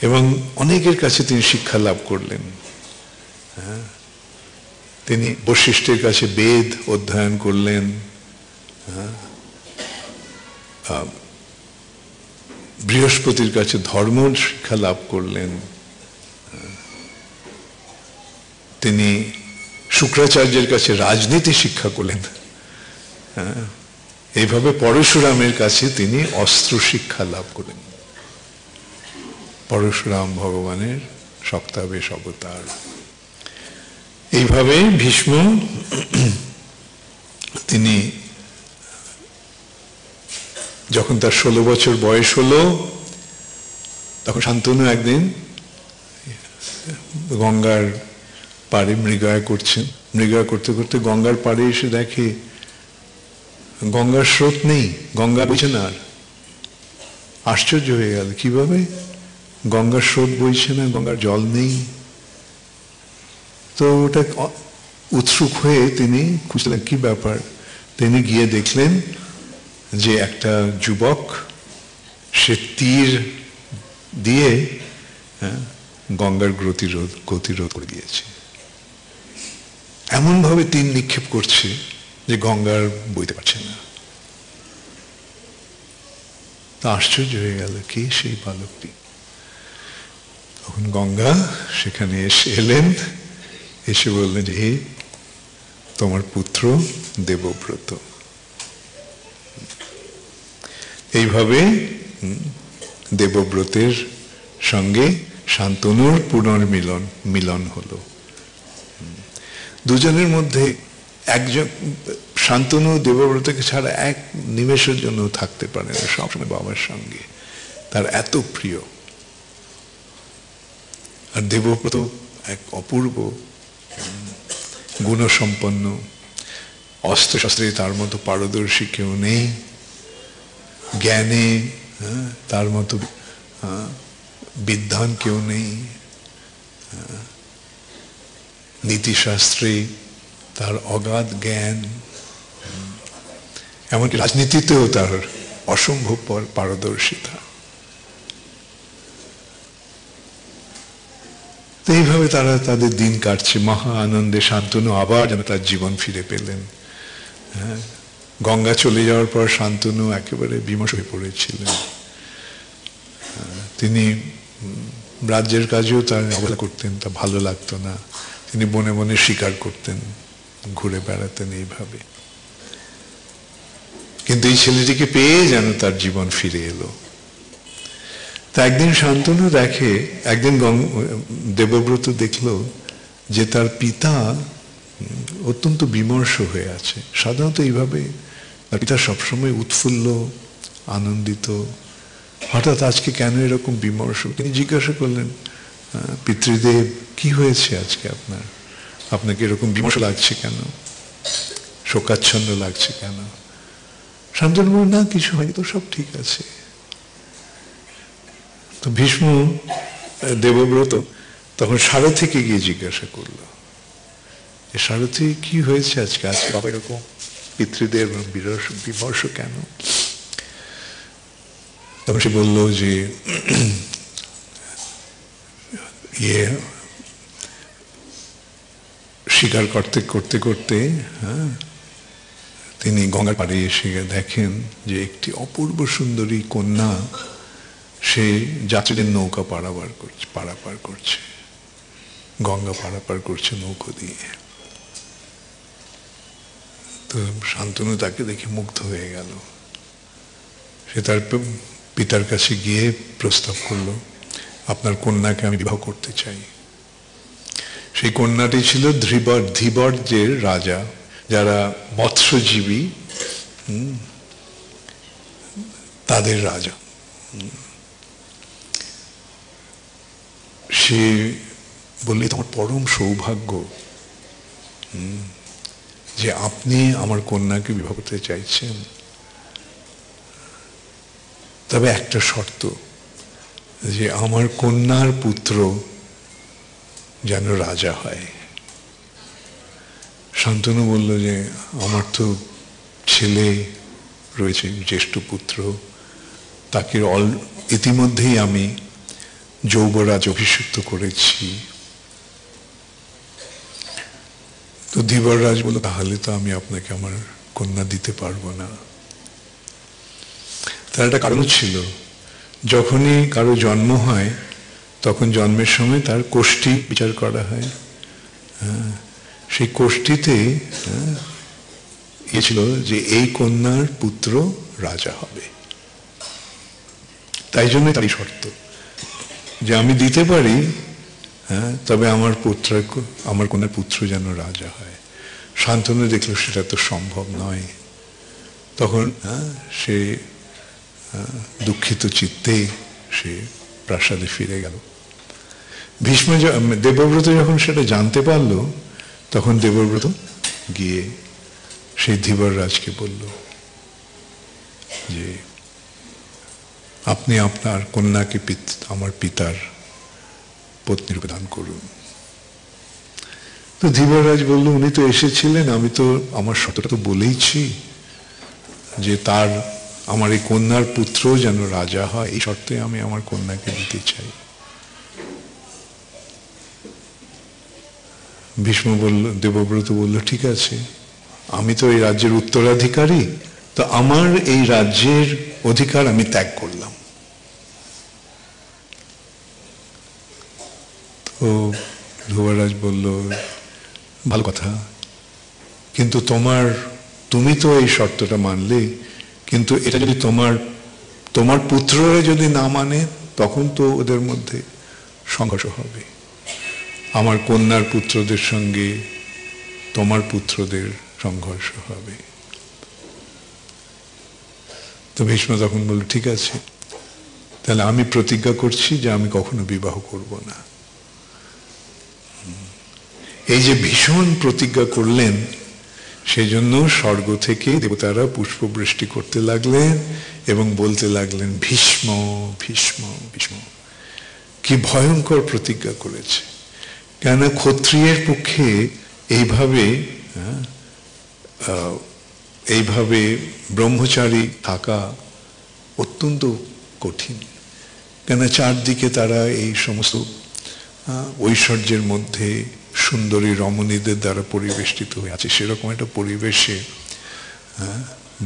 এবং অনেকের কাছে তিনি শিক্ষা লাভ করলেন। তিনি বশিষ্ঠের কাছে বেদ অধ্যয়ন করলেন, বৃহস্পতির কাছে ধর্ম শিক্ষা লাভ করলেন, তিনি শুক্রাচার্যের কাছে রাজনীতি শিক্ষা করলেন, এইভাবে পরশুরামের কাছে তিনি অস্ত্র শিক্ষা লাভ করেন। পরশুরাম ভগবানের সপ্তাবেশ অবতার। এইভাবে ভীষ্ম তিনি যখন তার 16 বছর বয়স হলো, তখন শান্তনু একদিন গঙ্গার পাড়ে মৃগয়া করছেন। মৃগয়া করতে করতে গঙ্গার পাড়ে এসে দেখে গঙ্গার স্রোত নেই, গঙ্গা বইছে না। আর আশ্চর্য হয়ে গেল, কিভাবে গঙ্গার স্রোত বইছে না, গঙ্গার জল নেই। তো ওটা উৎসুক হয়ে তিনি খুঁজলেন কি ব্যাপার। তিনি গিয়ে দেখলেন যে একটা যুবক সে তীর দিয়ে গঙ্গার গতিরোধ করে দিয়েছে। এমন ভাবে তীর নিক্ষেপ করছে যে গঙ্গার বইতে পারছে না। তা আশ্চর্য হয়ে গেল, কে সেই বালকটি। তখন গঙ্গা সেখানে এলেন, এসে বললেন যে হে তোমার পুত্র দেবব্রত। এইভাবে দেবব্রতের সঙ্গে শান্তনুর পুনর্মিলন হলো। দুজনের মধ্যে একজন, শান্তনু দেবব্রতকে ছাড়া এক নিমেষের জন্য থাকতে পারে না, সবসময় বাবার সঙ্গে, তার এত প্রিয়। আর দেবব্রত এক অপূর্ব গুণসম্পন্ন, অস্ত্রশস্ত্রে তার মতো পারদর্শী কেউ নেই, জ্ঞানে তার মতো বিদ্বান কেউ নেই, নীতিশাস্ত্রে তার অগাধ জ্ঞান, এমনকি রাজনীতিতেও তার অসম্ভব পারদর্শিতা। এইভাবে তারা তাদের দিন কাটছে মহা আনন্দে। শান্তনু আবার যেন তার জীবন ফিরে পেলেন। গঙ্গা চলে যাওয়ার পর শান্তনু একেবারে বিমর্ষ হয়ে পড়েছিলেন। তিনি রাজ্যের কাজেও তার অবহেলা করতেন, তা ভালো লাগতো না। তিনি বনে বনে শিকার করতেন, ঘুরে বেড়াতেন এইভাবে। কিন্তু এই ছেলেটিকে পেয়ে যেন তার জীবন ফিরে এলো। তা একদিন শান্তনু দেখে, একদিন দেবব্রত দেখলো যে তার পিতা অত্যন্ত বিমর্ষ হয়ে আছে। সাধারণত এইভাবে তার পিতা সবসময় উৎফুল্ল, আনন্দিত, হঠাৎ আজকে কেন এরকম বিমর্ষ। তিনি জিজ্ঞাসা করলেন, পিতৃদেব কি হয়েছে আজকে আপনার, আপনাকে এরকম বিমর্ষ লাগছে কেন, শোকাচ্ছন্ন লাগছে কেন? শান্তনু বলল, না কিছু হয়নি তো, সব ঠিক আছে। তো ভীষ্ম দেবব্রত তখন সারথীকে গিয়ে জিজ্ঞাসা করল, সারথী কি হয়েছে আজকে, আজকে বাবা এরকম পিতৃদেব বিমর্ষ কেন? তখন সে বলল যে শিকার করতে করতে করতে তিনি গঙ্গার পাড়ে এসে দেখেন যে একটি অপূর্ব সুন্দরী কন্যা সে যাত্রীদের নৌকা পারাপার করছে, গঙ্গা পারাপার করছে নৌকো দিয়ে। তো শান্তনু তাকে দেখে মুগ্ধ হয়ে গেল। সে তার পিতার কাছে গিয়ে প্রস্তাব করলো, আপনার কন্যাকে আমি বিবাহ করতে চাই। সেই কন্যাটি ছিল ধীবর্জের রাজা, যারা মৎস্যজীবী তাদের রাজা। সে বললে, তোমার পরম সৌভাগ্য যে আপনি আমার কন্যাকে বিবাহ করতে চাইছেন, তবে একটা শর্ত, যে আমার কন্যার পুত্র যেন রাজা হয়। শান্তনু বলল যে আমার তো ছেলে রয়েছে, জ্যেষ্ঠ পুত্র, তাকে ইতিমধ্যেই আমি যৌবরাজ অভিষিক্ত করেছি। তো ধীবররাজ বলল, তাহলে তো আমি আপনাকে আমার কন্যা দিতে পারবো না। তার একটা কারণ ছিল, যখনই কারো জন্ম হয় তখন জন্মের সময় তার কোষ্ঠী বিচার করা হয়। সেই কোষ্ঠীতে ইয়ে ছিল যে এই কন্যার পুত্র রাজা হবে, তাই জন্য তারই শর্ত যে আমি দিতে পারি, হ্যাঁ, তবে আমার কন্যার পুত্র যেন রাজা হয়। শান্তনু দেখলো সেটা তো সম্ভব নয়। তখন সে দুঃখিত চিত্তে সে প্রাসাদে ফিরে গেল। দেবব্রত যখন সেটা জানতে পারল, তখন দেবব্রত গিয়ে সেই ধীবর রাজকে বলল যে আপনি আপনার কন্যাকে আমার পিতার পত্নীরূপে দান করুন। তো ধীবররাজ বলল, উনি তো এসেছিলেন, আমি তো আমার শর্তটা তো বলেইছি যে আমার এই কন্যার পুত্র যেন রাজা হয়, এই শর্তে আমি আমার কন্যাকে দিতে চাই। দেবব্রত বলল, ঠিক আছে, আমি তো এই রাজ্যের উত্তরাধিকারী, তো আমার এই রাজ্যের অধিকার আমি ত্যাগ করলাম। তো ধ্রুবরাজ বলল, ভালো কথা, কিন্তু তুমি তো এই শর্তটা মানলে, কিন্তু এটা যদি তোমার পুত্ররা যদি না মানে, তখন তো ওদের মধ্যে সংঘর্ষ হবে। আমার কন্যার পুত্রদের সঙ্গে তোমার পুত্রদের সংঘর্ষ হবে। তো ভীষ্ম তখন বলল, ঠিক আছে, তাহলে আমি প্রতিজ্ঞা করছি যে আমি কখনো বিবাহ করব না। এই যে ভীষণ প্রতিজ্ঞা করলেন, সেই জন্য স্বর্গ থেকে দেবতারা পুষ্পবৃষ্টি করতে লাগলেন এবং বলতে লাগলেন, ভীষ্ম ভীষ্ম ভীষ্ম। কি ভয়ঙ্কর প্রতিজ্ঞা করেছে! কেন ক্ষত্রিয়ের পক্ষে এইভাবে ব্রহ্মচারী থাকা অত্যন্ত কঠিন। কেন চারদিকে তারা এই সমস্ত ঐশ্বর্যের মধ্যে সুন্দরী রমণীদের দ্বারা পরিবেষ্টিত হয়ে আছে, সেরকম একটা পরিবেশে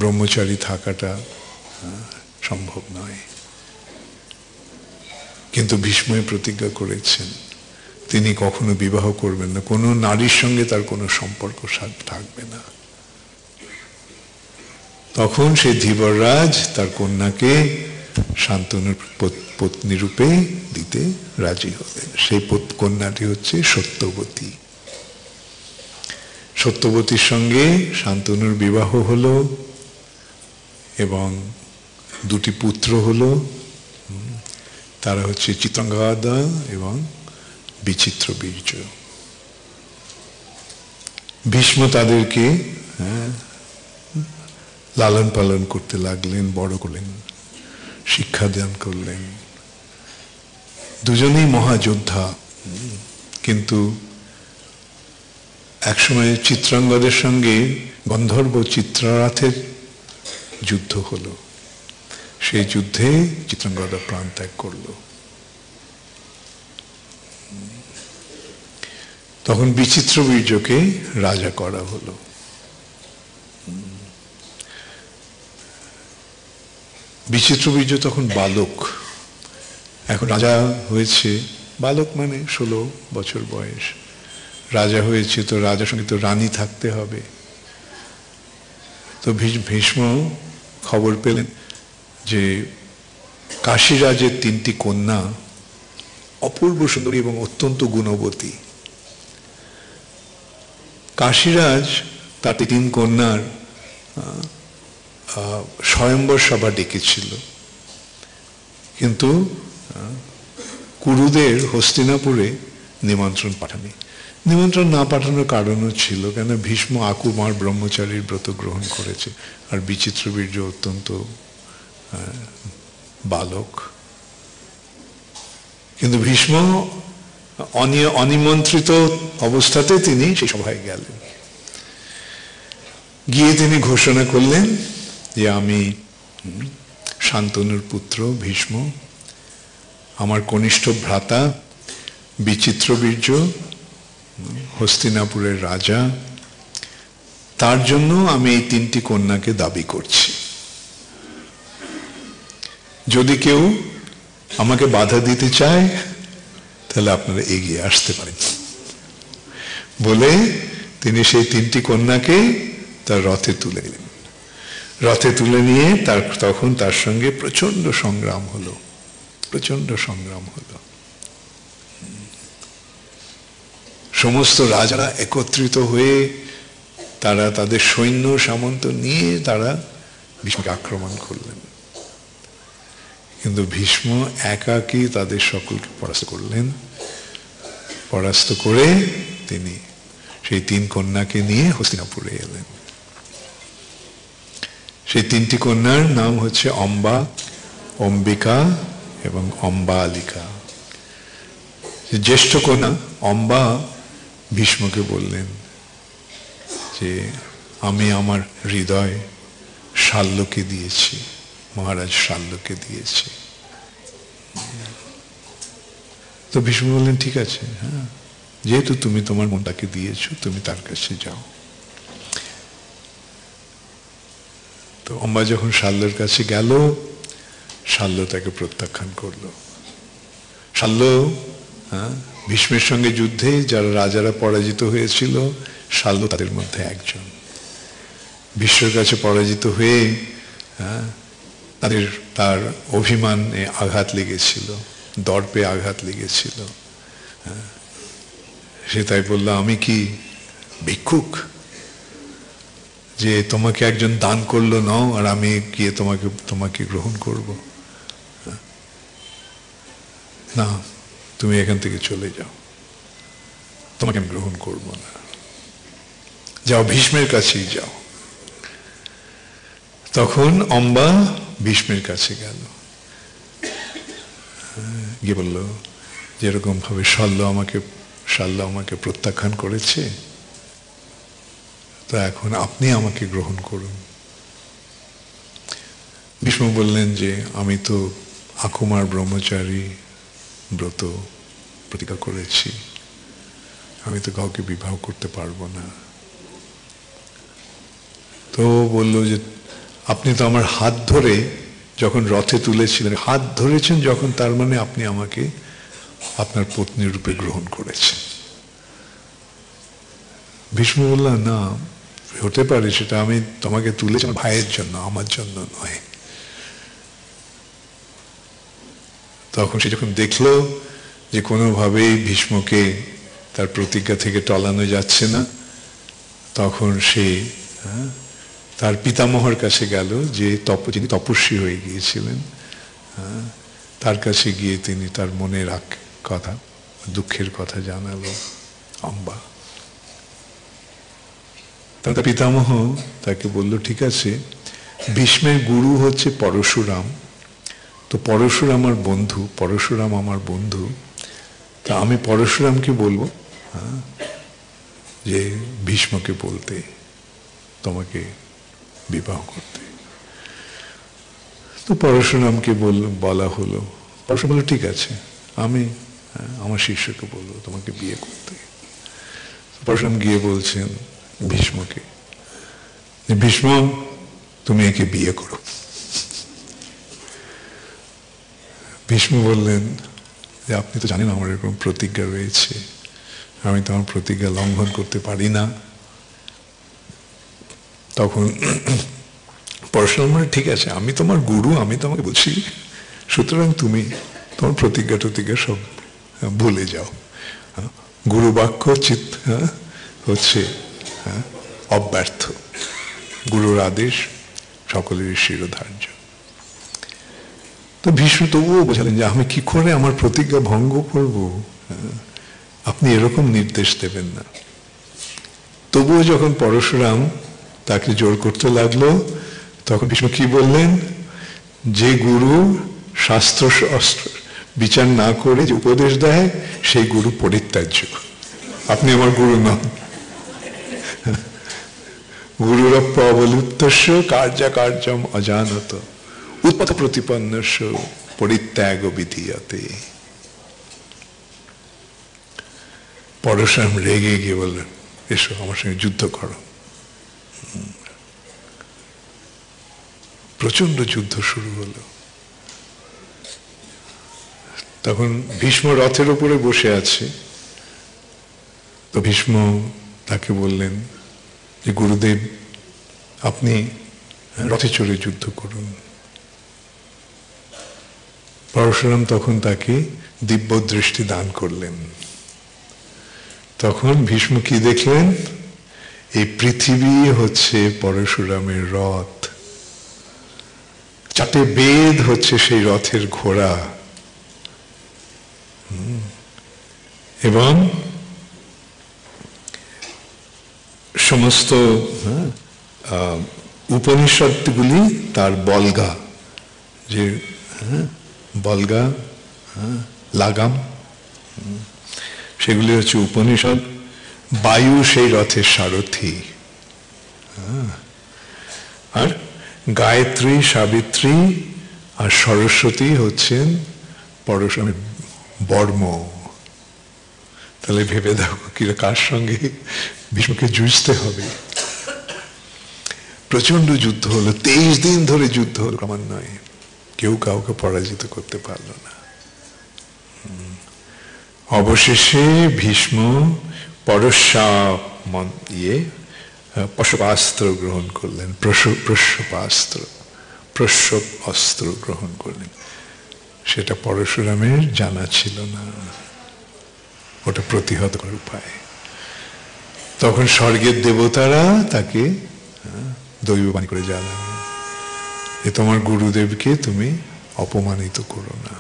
ব্রহ্মচারী থাকাটা সম্ভব নয়। কিন্তু ভীষ্মই প্রতিজ্ঞা করেছেন তিনি কখনো বিবাহ করবেন না, কোনো নারীর সঙ্গে তার কোনো সম্পর্ক থাকবে না। তখন সেই ধীবররাজ তার কন্যাকে শান্তনুর পত্নী রূপে দিতে রাজি হলেন। সেই কন্যাটি হচ্ছে সত্যবতী। সত্যবতীর সঙ্গে শান্তনুর বিবাহ হলো এবং দুটি পুত্র হলো, তারা হচ্ছে চিত্রাঙ্গদা এবং বিচিত্রবীর্য। ভীষ্ম তাদেরকে লালন পালন করতে লাগলেন, বড় করলেন, শিক্ষাদান করলেন। দুজনেই মহাযোদ্ধা, কিন্তু একসময় চিত্রাঙ্গদের সঙ্গে গন্ধর্ব চিত্ররথের যুদ্ধ হলো। সেই যুদ্ধে চিত্রাঙ্গদা প্রাণ ত্যাগ করল। তখন বিচিত্রবীর্যকে রাজা করা হলো। বিচিত্রবীর্য তখন বালক, এখন রাজা হয়েছে। বালক মানে 16 বছর বয়স। রাজা হয়েছে, তো রাজার সঙ্গে তো রানী থাকতে হবে। তো ভীষ্ম খবর পেলেন যে কাশীরাজের 3টি কন্যা অপূর্ব সুন্দরী এবং অত্যন্ত গুণবতী। কাশীরাজ তার 3 কন্যার স্বয়ম্বর সভা ডেকেছিল, কিন্তু কুরুদের হস্তিনাপুরে নিমন্ত্রণ পাঠানি। নিমন্ত্রণ না পাঠানোর কারণও ছিল, কেন ভীষ্ম আকুমার ব্রহ্মচারীর ব্রত গ্রহণ করেছে, আর বিচিত্রবীর্য অত্যন্ত বালক। কিন্তু ভীষ্ম অনিমন্ত্রিত অবস্থাতে তিনি সেই সভায় গেলেন। গিয়ে তিনি ঘোষণা করলেন যে আমি শান্তনুর পুত্র ভীষ্ম, আমার কনিষ্ঠ ভ্রাতা বিচিত্রবীর্য হস্তিনাপুরের রাজা, তার জন্য আমি এই 3টি কন্যাকে দাবি করছি। যদি কেউ আমাকে বাধা দিতে চায় তাহলে আপনারা এগিয়ে আসতে পারেন। বলে তিনি সেই 3টি কন্যাকে তার রথে তুলে নিলেন। রথে তুলে নিয়ে তখন তার সঙ্গে প্রচন্ড সংগ্রাম হলো, প্রচন্ড সংগ্রাম হলো। সমস্ত রাজারা একত্রিত হয়ে তারা তাদের সৈন্য সামন্ত নিয়ে তারা ভীষ্মকে আক্রমণ করলেন, কিন্তু ভীষ্ম একাকী তাদের সকলকে পরাস্ত করলেন। পরাস্ত করে তিনি সেই 3 কন্যাকে নিয়ে হস্তিনাপুরে এলেন। সেই 3টি কন্যার নাম হচ্ছে অম্বা, অম্বিকা এবং অম্বালিকা। জ্যেষ্ঠ কন্যা অম্বা ভীষ্মকে বললেন যে আমি আমার হৃদয় শাল্যকে দিয়েছি, মহারাজ শাল্যকে দিয়েছি। তো ভীষ্ম বললেন ঠিক আছে, হ্যাঁ, যেহেতু তুমি তোমার মনটাকে দিয়েছো তুমি তার কাছে যাও। তো অম্বা যখন শাল্যের কাছে গেল, শাল্য তাকে প্রত্যাখ্যান করলো। শাল্য ভীষ্মের সঙ্গে যুদ্ধে যারা রাজারা পরাজিত হয়েছিল, শাল্য তাদের মধ্যে একজন। ভীষ্মের কাছে পরাজিত হয়ে তার অভিমানে আঘাত লেগেছিল, দর্পে আঘাত লেগেছিল। সে তাই বলল, আমি কি ভিক্ষুক যে তোমাকে একজন দান করলো নাও আর আমি গিয়ে তোমাকে গ্রহণ করব? না, তুমি এখান থেকে চলে যাও, তোমাকে আমি গ্রহণ করব না। যাও, ভীষ্মের কাছেই যাও। তখন অম্বা ভীষ্মের কাছে গেল, গিয়ে বলল যেরকম ভাবে শাল্য আমাকে প্রত্যাখ্যান করেছে, তো এখন আপনি আমাকে গ্রহণ করুন। ভীষ্ম বললেন যে আমি তো আকুমার ব্রহ্মচারী ব্রত প্রতিজ্ঞা করেছি, আমি তো কাউকে বিবাহ করতে পারবো না। তো বলল যে আপনি তো আমার হাত ধরে যখন রথে তুলেছিলেন, হাত ধরেছেন যখন, তার মানে আপনি আমাকে আপনার পত্নী রূপে গ্রহণ করেছেন। ভীষ্ম বললেন না, হতে পারে, সেটা আমি তোমাকে তুলেছি আমার ভাইয়ের জন্য, আমার জন্য নয়। তখন সে যখন দেখলো যে কোনোভাবেই ভীষ্মকে তার প্রতিজ্ঞা থেকে টলানো যাচ্ছে না, তখন সে তার পিতামহর কাছে গেল, যে যিনি তপস্বী হয়ে গিয়েছিলেন, তার কাছে গিয়ে তিনি তার মনের কথা, দুঃখের কথা জানালো অম্বা। তার পিতামহ তাকে বলল ঠিক আছে, ভীষ্মের গুরু হচ্ছে পরশুরাম, তো পরশুরাম আমার বন্ধু, তা আমি পরশুরামকে বলবো যে ভীষ্মকে বলতে, তোমাকে বিবাহ করতে। তো পরশুরামকে বলা হলো। পরশুরাম বলল ঠিক আছে, আমি আমার শিষ্যকে বলবো তোমাকে বিয়ে করতে। পরশুরাম গিয়ে বলছেন ভীষ্মকে, ভীষ্ম তুমি একে বিয়ে করো। ভীষ্ম বললেন যে আপনি তো জানেন আমার এরকম প্রতিজ্ঞা রয়েছে, আমি তো আমার প্রতিজ্ঞা লঙ্ঘন করতে পারি না। তখন পরশুরাম ঠিক আছে, আমি তোমার গুরু, আমি তোমাকে বলছি, সুতরাং তুমি তোমার প্রতিজ্ঞা সব ভুলে যাও। গুরু বাক্য হচ্ছে অব্যর্থ, গুরুর আদেশ সকলের শিরোধার্য। তো ভীষ্ম তবুও বোঝালেন যে আমি কি করে আমার প্রতিজ্ঞা ভঙ্গ করব, আপনি এরকম নির্দেশ দেবেন না। তবুও যখন পরশুরাম তাকে জোর করতে লাগলো, তখন ভীষ্ম কি বললেন, যে গুরু শাস্ত্র বিচার না করে যে উপদেশ দেয় সেই গুরু পরিত্যাজ্য, আপনি আমার গুরু নন। গুরুরপ্য অবলুপ্তস্য কার্যম অজানত উৎপথ প্রতিপন্নস্য পরিত্যাগ বিধীয়তে। পরশুরাম রেগে গিয়ে বললেন এসো আমার সঙ্গে যুদ্ধ করো। প্রচন্ড যুদ্ধ শুরু হলো। তখন ভীষ্ম রথের উপরে বসে আছে, তো ভীষ্ম তাকে বললেন যে গুরুদেব আপনি রথে চড়ে যুদ্ধ করুন। পরশুরাম তখন তাকে দিব্য দৃষ্টি দান করলেন। তখন ভীষ্ম কি দেখলেন? এই পৃথিবী হচ্ছে পরশুরামের রথ, 4টে বেদ হচ্ছে সেই রথের ঘোড়া, এবং সমস্ত উপনিষদগুলি তার বলগা, যে বলগা লাগাম, সেগুলি হচ্ছে উপনিষদ। বায়ু সেই রথের সারথি, আর গায়ত্রী, সাবিত্রী আর সরস্বতী হচ্ছেন পরশুরামের বর্ম। তাহলে ভেবে দেখো কিরা কার সঙ্গে ভীষ্মকে যুঝতে হবে। প্রচন্ড যুদ্ধ হলো, 23 দিন ধরে যুদ্ধ হলো ক্রমান্বয়ে, কেউ কাউকে পরাজিত করতে পারল না। অবশেষে ভীষ্ম পরশপাস্ত্র গ্রহণ করলেন, প্রস্যপ অস্ত্র গ্রহণ করলেন। সেটা পরশুরামের জানা ছিল না, ওটা প্রতিহত করার উপায়। তখন স্বর্গের দেবতারা তাকে দৈববাণী করে জানান যে তোমার গুরুদেবকে তুমি অপমানিত করো না,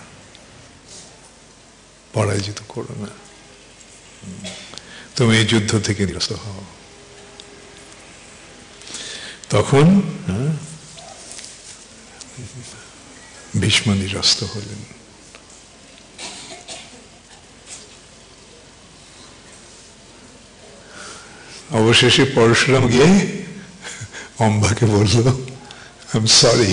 পরাজিত করো না, তুমি এই যুদ্ধ থেকে নিরস্ত হও। তখন ভীষ্ম নিরস্ত হলেন। অবশেষে পরশুরাম গিয়ে অম্বাকে বলল, আই এম সরি,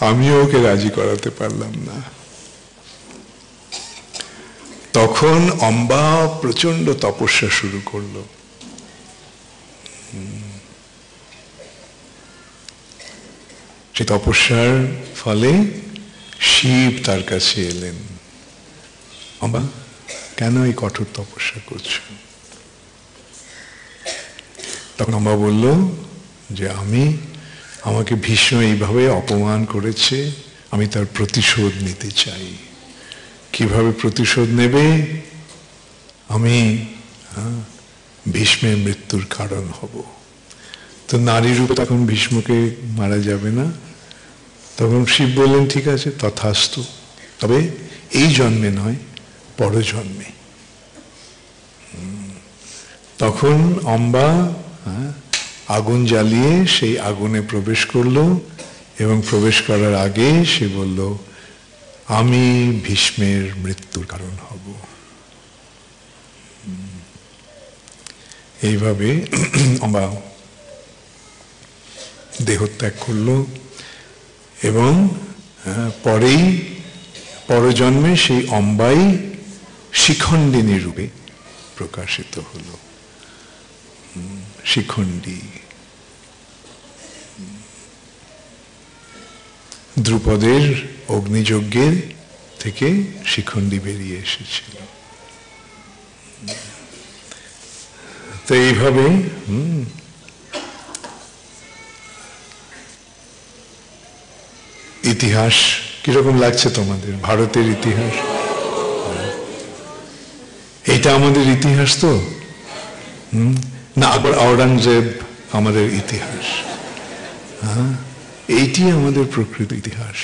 আমিও ওকে রাজি করাতে পারলাম না। তখন অম্বা প্রচন্ড তপস্যা শুরু করলো। সেই তপস্যার ফলে শিব তার কাছে এলেন। অম্বা, কেন এই কঠোর তপস্যা করছো? তখন অম্বা বলল যে আমাকে ভীষ্ম এইভাবে অপমান করেছে, আমি তার প্রতিশোধ নিতে চাই। কিভাবে প্রতিশোধ নেবে? আমি ভীষ্মের মৃত্যুর কারণ হব। তো নারী রূপে তখন ভীষ্মকে মারা যাবে না। তখন শিব বললেন, ঠিক আছে, তথাস্তু, তবে এই জন্মে নয়, পরজন্মে। তখন অম্বা আগুন জ্বালিয়ে সেই আগুনে প্রবেশ করলো, এবং প্রবেশ করার আগে সে বলল, আমি ভীষ্মের মৃত্যুর কারণ হব। এইভাবে অম্বা দেহত্যাগ করলো, এবং পরজন্মে সেই অম্বাই শিখণ্ডিনী রূপে প্রকাশিত হলো। শিখণ্ডী, দ্রুপদের অগ্নিযজ্ঞের থেকে শিখণ্ডী বেরিয়ে এসেছিল। তো এইভাবে ইতিহাস কিরকম লাগছে তোমাদের? ভারতের ইতিহাস, এইটা আমাদের ইতিহাস তো না? আকবর আওরঙ্গজেব আমাদের ইতিহাস? এইটি আমাদের প্রকৃত ইতিহাস।